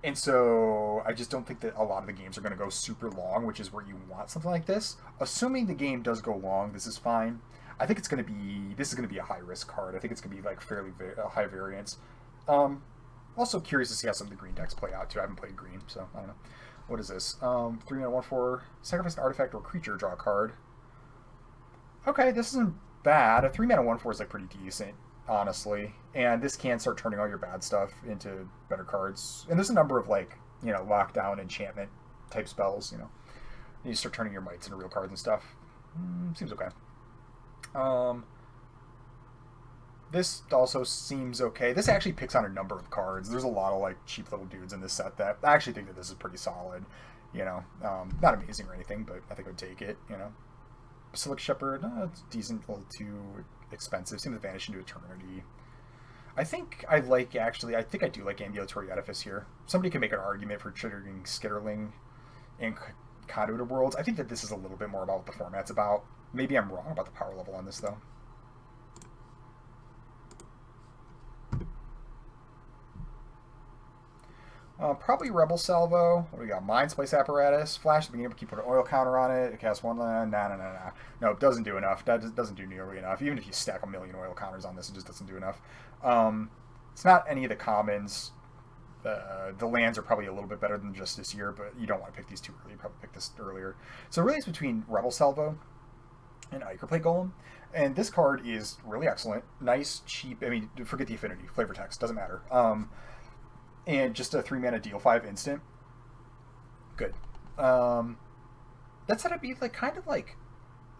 And so I just don't think that a lot of the games are going to go super long, which is where you want something like this. Assuming the game does go long, this is fine. I think this is going to be a high risk card. I think it's going to be like fairly high variance. Also curious to see how some of the green decks play out too. I haven't played green, so I don't know. What is this? 3 mana 1/4. Sacrifice an artifact or creature, draw a card. Okay, this isn't bad. A 3 mana 1/4 is like pretty decent, honestly. And this can start turning all your bad stuff into better cards. And there's a number of like, lockdown, enchantment type spells, You start turning your mites into real cards and stuff. Seems okay. This also seems okay. This actually picks on a number of cards. There's a lot of like cheap little dudes in this set that I actually think that this is pretty solid. Not amazing or anything, but I think I would take it. Basilic Shepherd, it's decent, a little too expensive. Seems to vanish into eternity. I think I do like Ambulatory Edifice here. Somebody can make an argument for triggering Skitterling and Conduit of Worlds. I think that this is a little bit more about what the format's about. Maybe I'm wrong about the power level on this though. Probably Rebel Salvo. What do we got? Mind Splice Apparatus. Flash at the beginning, keep put an oil counter on it. It casts 1 land. Nah. No, it doesn't do enough. That doesn't do nearly enough. Even if you stack a million oil counters on this, it just doesn't do enough. It's not any of the commons. The lands are probably a little bit better than just this year, but you don't want to pick these too early. You probably pick this earlier. So really it's between Rebel Salvo and Ichorplate Golem. And this card is really excellent. Nice, cheap. I mean, forget the affinity. Flavor text. Doesn't matter. And just a 3 mana deal 5 instant. Good. That said, I'd be like kind of like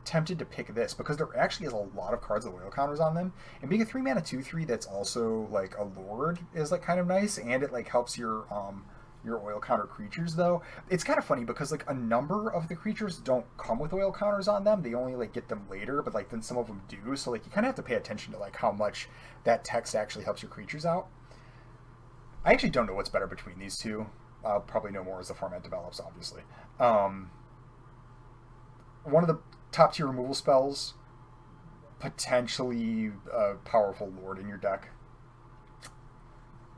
tempted to pick this because there actually is a lot of cards with oil counters on them. And being a 3 mana 2/3 that's also like a lord is like kind of nice, and it like helps your oil counter creatures though. It's kind of funny because like a number of the creatures don't come with oil counters on them. They only like get them later, but like then some of them do. So like you kind of have to pay attention to like how much that text actually helps your creatures out. I actually don't know what's better between these two. I'll probably know more as the format develops, obviously. One of the top tier removal spells, potentially a powerful lord in your deck.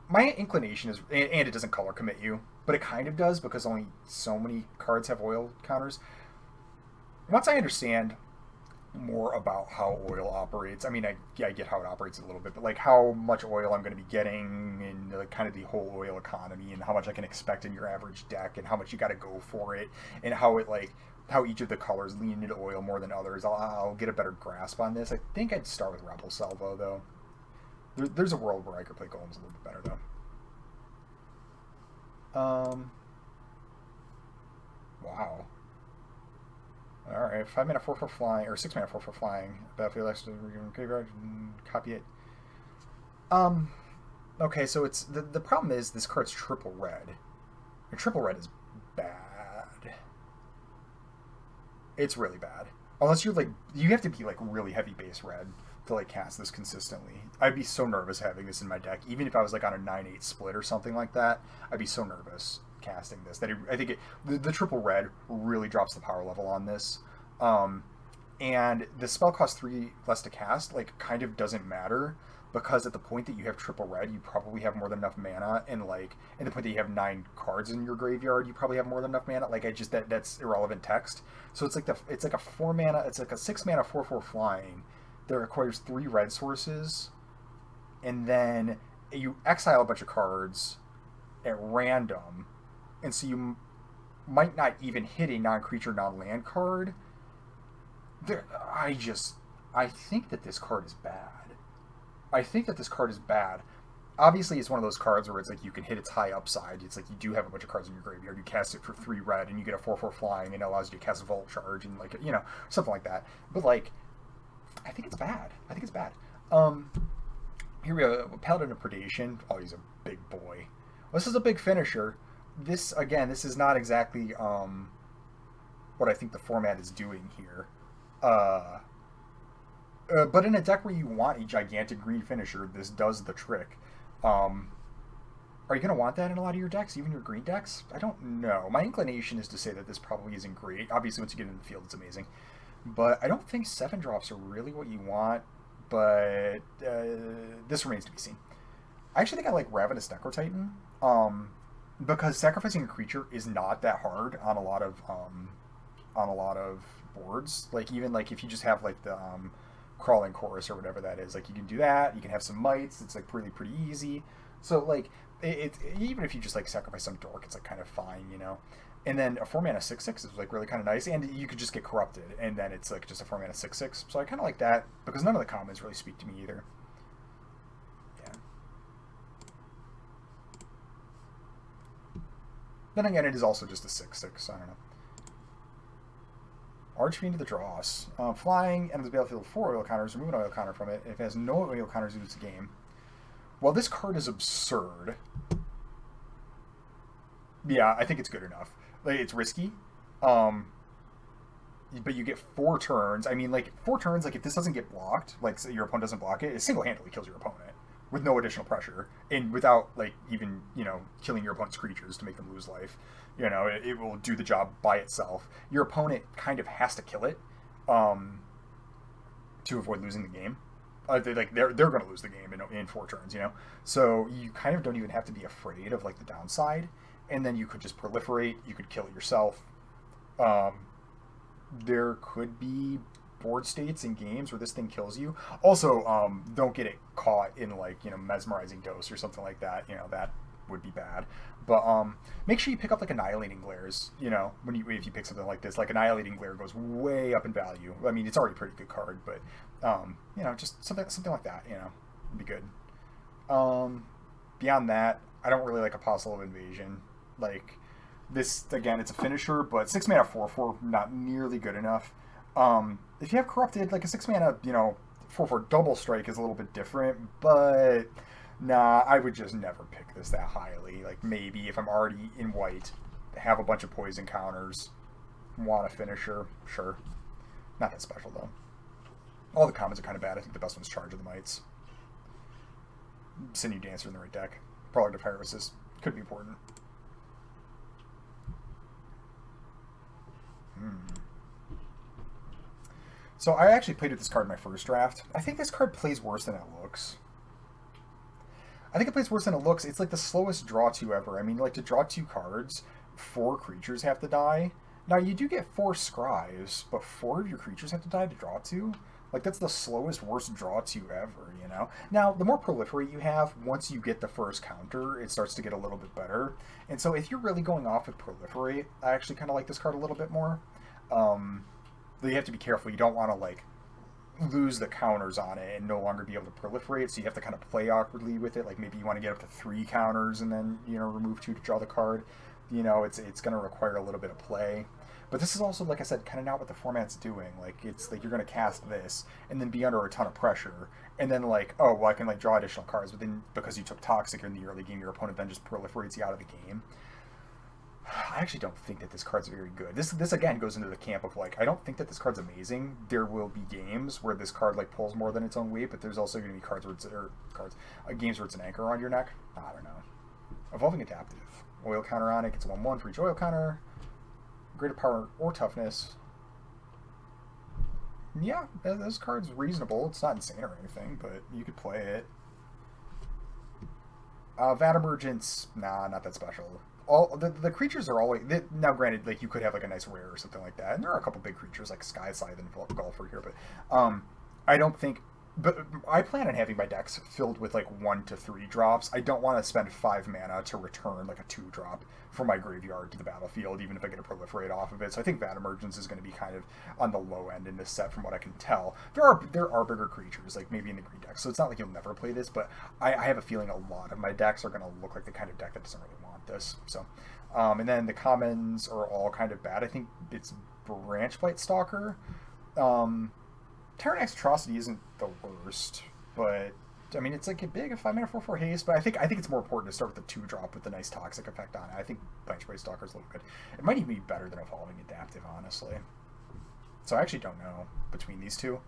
My inclination is, and it doesn't color commit you, but it kind of does because only so many cards have oil counters. Once I understand more about how oil operates, I mean, I get how it operates a little bit, but like how much oil I'm going to be getting and like kind of the whole oil economy and how much I can expect in your average deck and how much you got to go for it and how each of the colors lean into oil more than others, I'll get a better grasp on this. I think I'd start with Rebel Salvo though. There's a world where I could play Golems a little bit better though. Wow. Alright, 5 mana 4/4 flying, or 6 mana 4/4 flying. Battlefield extra graveyard, copy it. Okay, so it's the problem is this card's triple red. And triple red is bad. It's really bad. Unless you're like, you have to be like really heavy base red to like cast this consistently. I'd be so nervous having this in my deck, even if I was like on a 9-8 split or something like that. I'd be so nervous casting this that I think the triple red really drops the power level on this. Um, and the spell costs 3 less to cast, like kind of doesn't matter because at the point that you have triple red, you probably have more than enough mana, and like at the point that you have 9 cards in your graveyard, you probably have more than enough mana. Like I just that's irrelevant text. So it's like a 4 mana, it's like a 6 mana 4/4 flying that requires 3 red sources, and then you exile a bunch of cards at random, and so you might not even hit a non-creature, non-land card. There, I think that this card is bad. I think that this card is bad. Obviously, it's one of those cards where it's like you can hit its high upside. It's like you do have a bunch of cards in your graveyard. You cast it for 3 red, and you get a 4/4 flying, and it allows you to cast a Volt Charge, and like something like that. But like, I think it's bad. I think it's bad. Here we go. Paladin of Predation. Oh, he's a big boy. Well, this is a big finisher. This is not exactly what I think the format is doing here. But in a deck where you want a gigantic green finisher, this does the trick. Are you going to want that in a lot of your decks, even your green decks? I don't know. My inclination is to say that this probably isn't great. Obviously, once you get in the field, it's amazing. But I don't think 7 drops are really what you want, but this remains to be seen. I actually think I like Ravenous Necrotitan, because sacrificing a creature is not that hard on a lot of boards. Like even like if you just have like the Crawling Chorus or whatever that is, like you can do that. You can have some mites. It's like pretty easy. So like it even if you just like sacrifice some dork, it's like kind of fine, you know. And then a 4 mana 6/6 is like really kind of nice, and you could just get corrupted, and then it's like just a 4 mana 6/6. So I kind of like that because none of the commons really speak to me either. Yeah. Then again, it is also just a 6/6. I don't know. Archfiend of the Dross. Flying, enters the battlefield 4 oil counters, remove an oil counter from it. If it has no oil counters, you lose the game. Well, this card is absurd. Yeah, I think it's good enough. Like, it's risky. But you get 4 turns. I mean, like, 4 turns, like, if this doesn't get blocked, like, your opponent doesn't block it, it single-handedly kills your opponent with no additional pressure and without, like, even, killing your opponent's creatures to make them lose life. It will do the job by itself. Your opponent kind of has to kill it to avoid losing the game. They're going to lose the game in 4 turns, So you kind of don't even have to be afraid of, like, the downside. And then you could just proliferate. You could kill it yourself. There could be board states in games where this thing kills you. Also, don't get it caught in like mesmerizing dose or something like that. That would be bad. But make sure you pick up like Annihilating Glares. If you pick something like this, like Annihilating Glare goes way up in value. I mean, it's already a pretty good card, but just something like that. Would be good. Beyond that, I don't really like Apostle of Invasion. Like this again, it's a finisher, but 6 mana 4/4 not nearly good enough. If you have Corrupted, like a 6 mana 4/4 double strike is a little bit different, but nah, I would just never pick this that highly. Like maybe if I'm already in white, have a bunch of poison counters, want a finisher, sure. Not that special though. All the commons are kind of bad. I think the best one's Charge of the Mites. Sinew Dancer in the right deck. Prologue to Pyrosis could be important. So I actually played with this card in my first draft. I think this card plays worse than it looks. I think it plays worse than it looks. It's like the slowest draw 2 ever. I mean, like to draw 2 cards, 4 creatures have to die. Now you do get 4 Scribes, but 4 of your creatures have to die to draw 2. Like that's the slowest, worst draw 2 ever, Now, the more Proliferate you have, once you get the first counter, it starts to get a little bit better. And so if you're really going off with Proliferate, I actually kind of like this card a little bit more. You have to be careful. You don't want to like lose the counters on it and no longer be able to proliferate, so you have to kind of play awkwardly with it. Like maybe you want to get up to 3 counters and then remove 2 to draw the card. It's going to require a little bit of play. But this is also, like I said, kind of not what the format's doing. Like it's like you're going to cast this and then be under a ton of pressure, and then like, oh well, I can like draw additional cards, but then because you took Toxic in the early game, your opponent then just proliferates you out of the game. I actually don't think that this card's very good. This again goes into the camp of like I don't think that this card's amazing. There will be games where this card like pulls more than its own weight, but there's also going to be cards where games where it's an anchor around your neck. I don't know. Evolving Adaptive. Oil counter on it. It's 1/1 for each oil counter. Greater power or toughness. Yeah, this card's reasonable. It's not insane or anything, but you could play it. Vat Emergence, nah, not that special. All the creatures are always now. Granted, like you could have like a nice rare or something like that, and there are a couple big creatures like Sky Scythe and Golfer here, but I don't think. But I plan on having my decks filled with like 1 to 3 drops. I don't want to spend 5 mana to return like a 2-drop from my graveyard to the battlefield, even if I get a proliferate off of it. So I think Vat Emergence is going to be kind of on the low end in this set, from what I can tell. There are bigger creatures, like maybe in the green deck, so it's not like you'll never play this. But I have a feeling a lot of my decks are going to look like the kind of deck that doesn't really want this. So, and then the commons are all kind of bad. I think it's Branchblight Stalker. Terranax Atrocity isn't the worst, but I mean it's like a big 5-mana 4/4 haste. But I think it's more important to start with the 2-drop with the nice toxic effect on it. I think Branchblight Stalker is a little good. It might even be better than Evolving Adaptive, honestly. So I actually don't know between these two.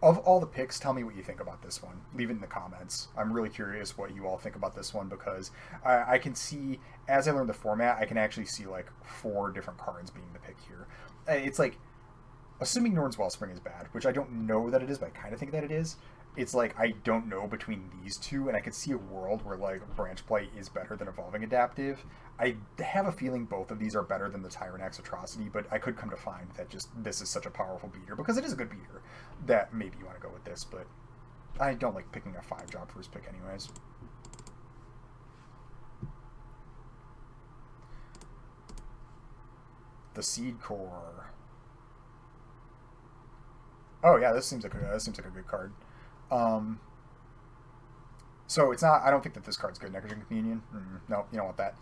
Of all the picks, tell me what you think about this one. Leave it in the comments. I'm really curious what you all think about this one, because I can see, as I learn the format, I can actually see like 4 different cards being the pick here. It's like, assuming Norn's Wellspring is bad, which I don't know that it is, but I kind of think that it is. It's like I don't know between these two, and I could see a world where like Branchblight is better than Evolving Adaptive. I have a feeling both of these are better than the Tyrannax Atrocity, but I could come to find that just this is such a powerful beater, because it is a good beater, that maybe you want to go with this, but I don't like picking a 5-drop first pick anyways. The Seed Core. Oh yeah, this seems like a good card. So it's not. I don't think that this card's good. Necrogen Communion. No, you don't want that.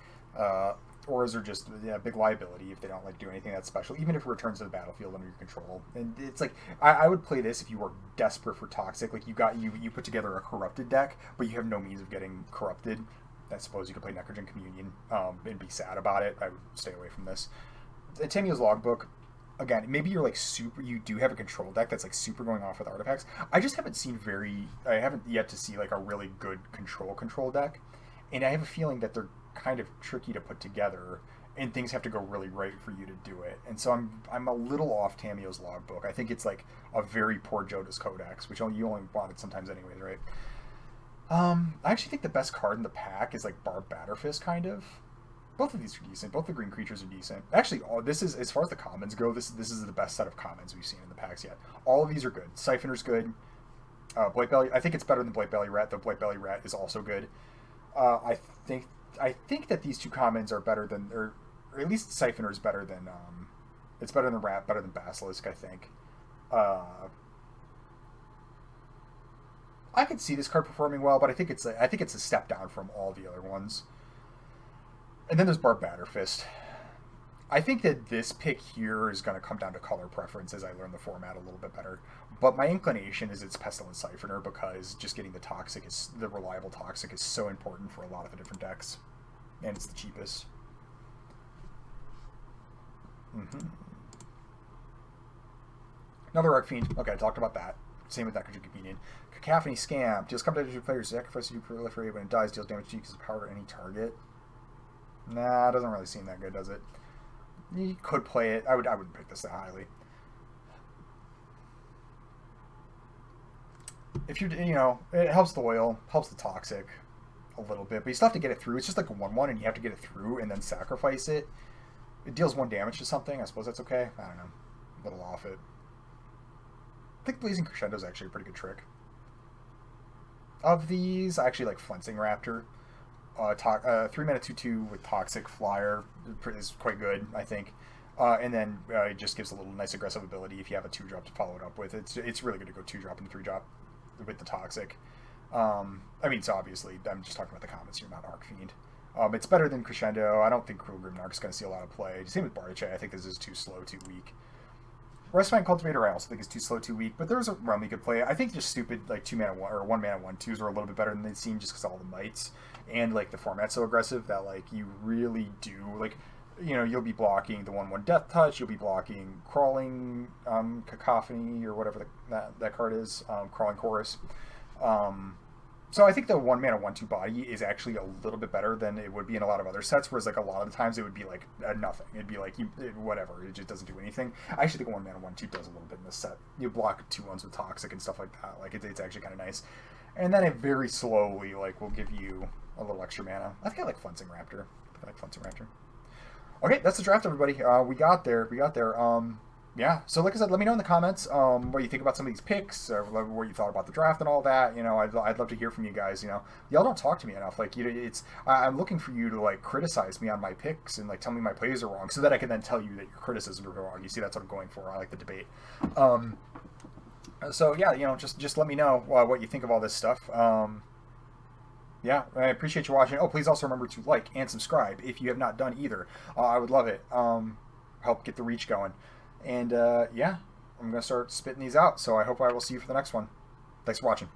Auras are just a big liability if they don't like do anything that's special, even if it returns to the battlefield under your control. And it's like I would play this if you were desperate for toxic. Like you put together a corrupted deck, but you have no means of getting corrupted. I suppose you could play Necrogen Communion and be sad about it. I would stay away from this. Tamiyo's Logbook. Again, maybe you're like you do have a control deck that's like super going off with artifacts. I just haven't yet to see like a really good control deck. And I have a feeling that they're kind of tricky to put together, and things have to go really right for you to do it. And so I'm a little off Tamiyo's Logbook. I think it's like a very poor Jodas Codex, which you only want it sometimes anyways, right? I actually think the best card in the pack is like Barb Batterfist, kind of. Both of these are decent. Both the green creatures are decent. Actually, this is, as far as the commons go, this is the best set of commons we've seen in the packs yet. All of these are good. Siphoner's good. Blightbelly, I think it's better than Blightbelly Rat, though Blightbelly Rat is also good. I think that these two commons are better than, or at least Siphoner's better than, it's better than Rat, better than Basilisk, I think. I could see this card performing well, but I think it's a step down from all the other ones. And then there's Barb Batterfist. I think that this pick here is going to come down to color preference as I learn the format a little bit better. But my inclination is it's Pestilent Siphoner, because just getting the reliable toxic is so important for a lot of the different decks. And it's the cheapest. Another Arcfiend. Okay, I talked about that. Same with Necrogen Communion. Cacophony Scam. Deals combat to your player's sacrifice you proliferate. When it dies, deals damage to you because of power to any target. Nah, it doesn't really seem that good, does it? You could play it. I wouldn't pick this that highly. If it helps the oil, helps the toxic a little bit, but you still have to get it through. It's just like a 1/1, and you have to get it through and then sacrifice it. It deals 1 damage to something. I suppose that's okay. I don't know. A little off it. I think Blazing Crescendo is actually a pretty good trick. Of these, I actually like Flensing Raptor. 3-mana 2/2 with Toxic Flyer is quite good, I think. And then it just gives a little nice aggressive ability if you have a 2-drop to follow it up with. It's really good to go 2-drop and 3-drop with the Toxic. So obviously, I'm just talking about the commons here, not Arcfiend. It's better than Crescendo. I don't think Cruel Grimnarch is going to see a lot of play. Same with Bardiche. I think this is too slow, too weak. Respite and Cultivator I also think is too slow, too weak, but there's a realm you could play. I think just stupid like 2 mana one or 1 mana 1/2s are a little bit better than they seem just because all the mites and like the format's so aggressive that like you really do like you'll be blocking the 1/1 Death Touch, you'll be blocking Crawling Cacophony or whatever that card is, Crawling Chorus. So I think the 1 mana 1/2 body is actually a little bit better than it would be in a lot of other sets, whereas like a lot of the times it would be like nothing. It'd be like whatever, it just doesn't do anything. I actually think 1 mana 1/2 does a little bit in this set. You block 2/1s with Toxic and stuff like that. Like it's actually kind of nice. And then it very slowly like will give you a little extra mana. I think I like Flensing Raptor. Okay, that's the draft, everybody. We got there. Yeah, so like I said, let me know in the comments what you think about some of these picks, or what you thought about the draft and all that. I'd love to hear from you guys. Y'all don't talk to me enough. Like, I'm looking for you to like criticize me on my picks and like tell me my plays are wrong, so that I can then tell you that your criticisms are wrong. You see, that's what I'm going for. I like the debate. So yeah, just let me know what you think of all this stuff. Yeah, I appreciate you watching. Oh, please also remember to like and subscribe if you have not done either. I would love it. Help get the reach going. And yeah, I'm going to start spitting these out. So I hope I will see you for the next one. Thanks for watching.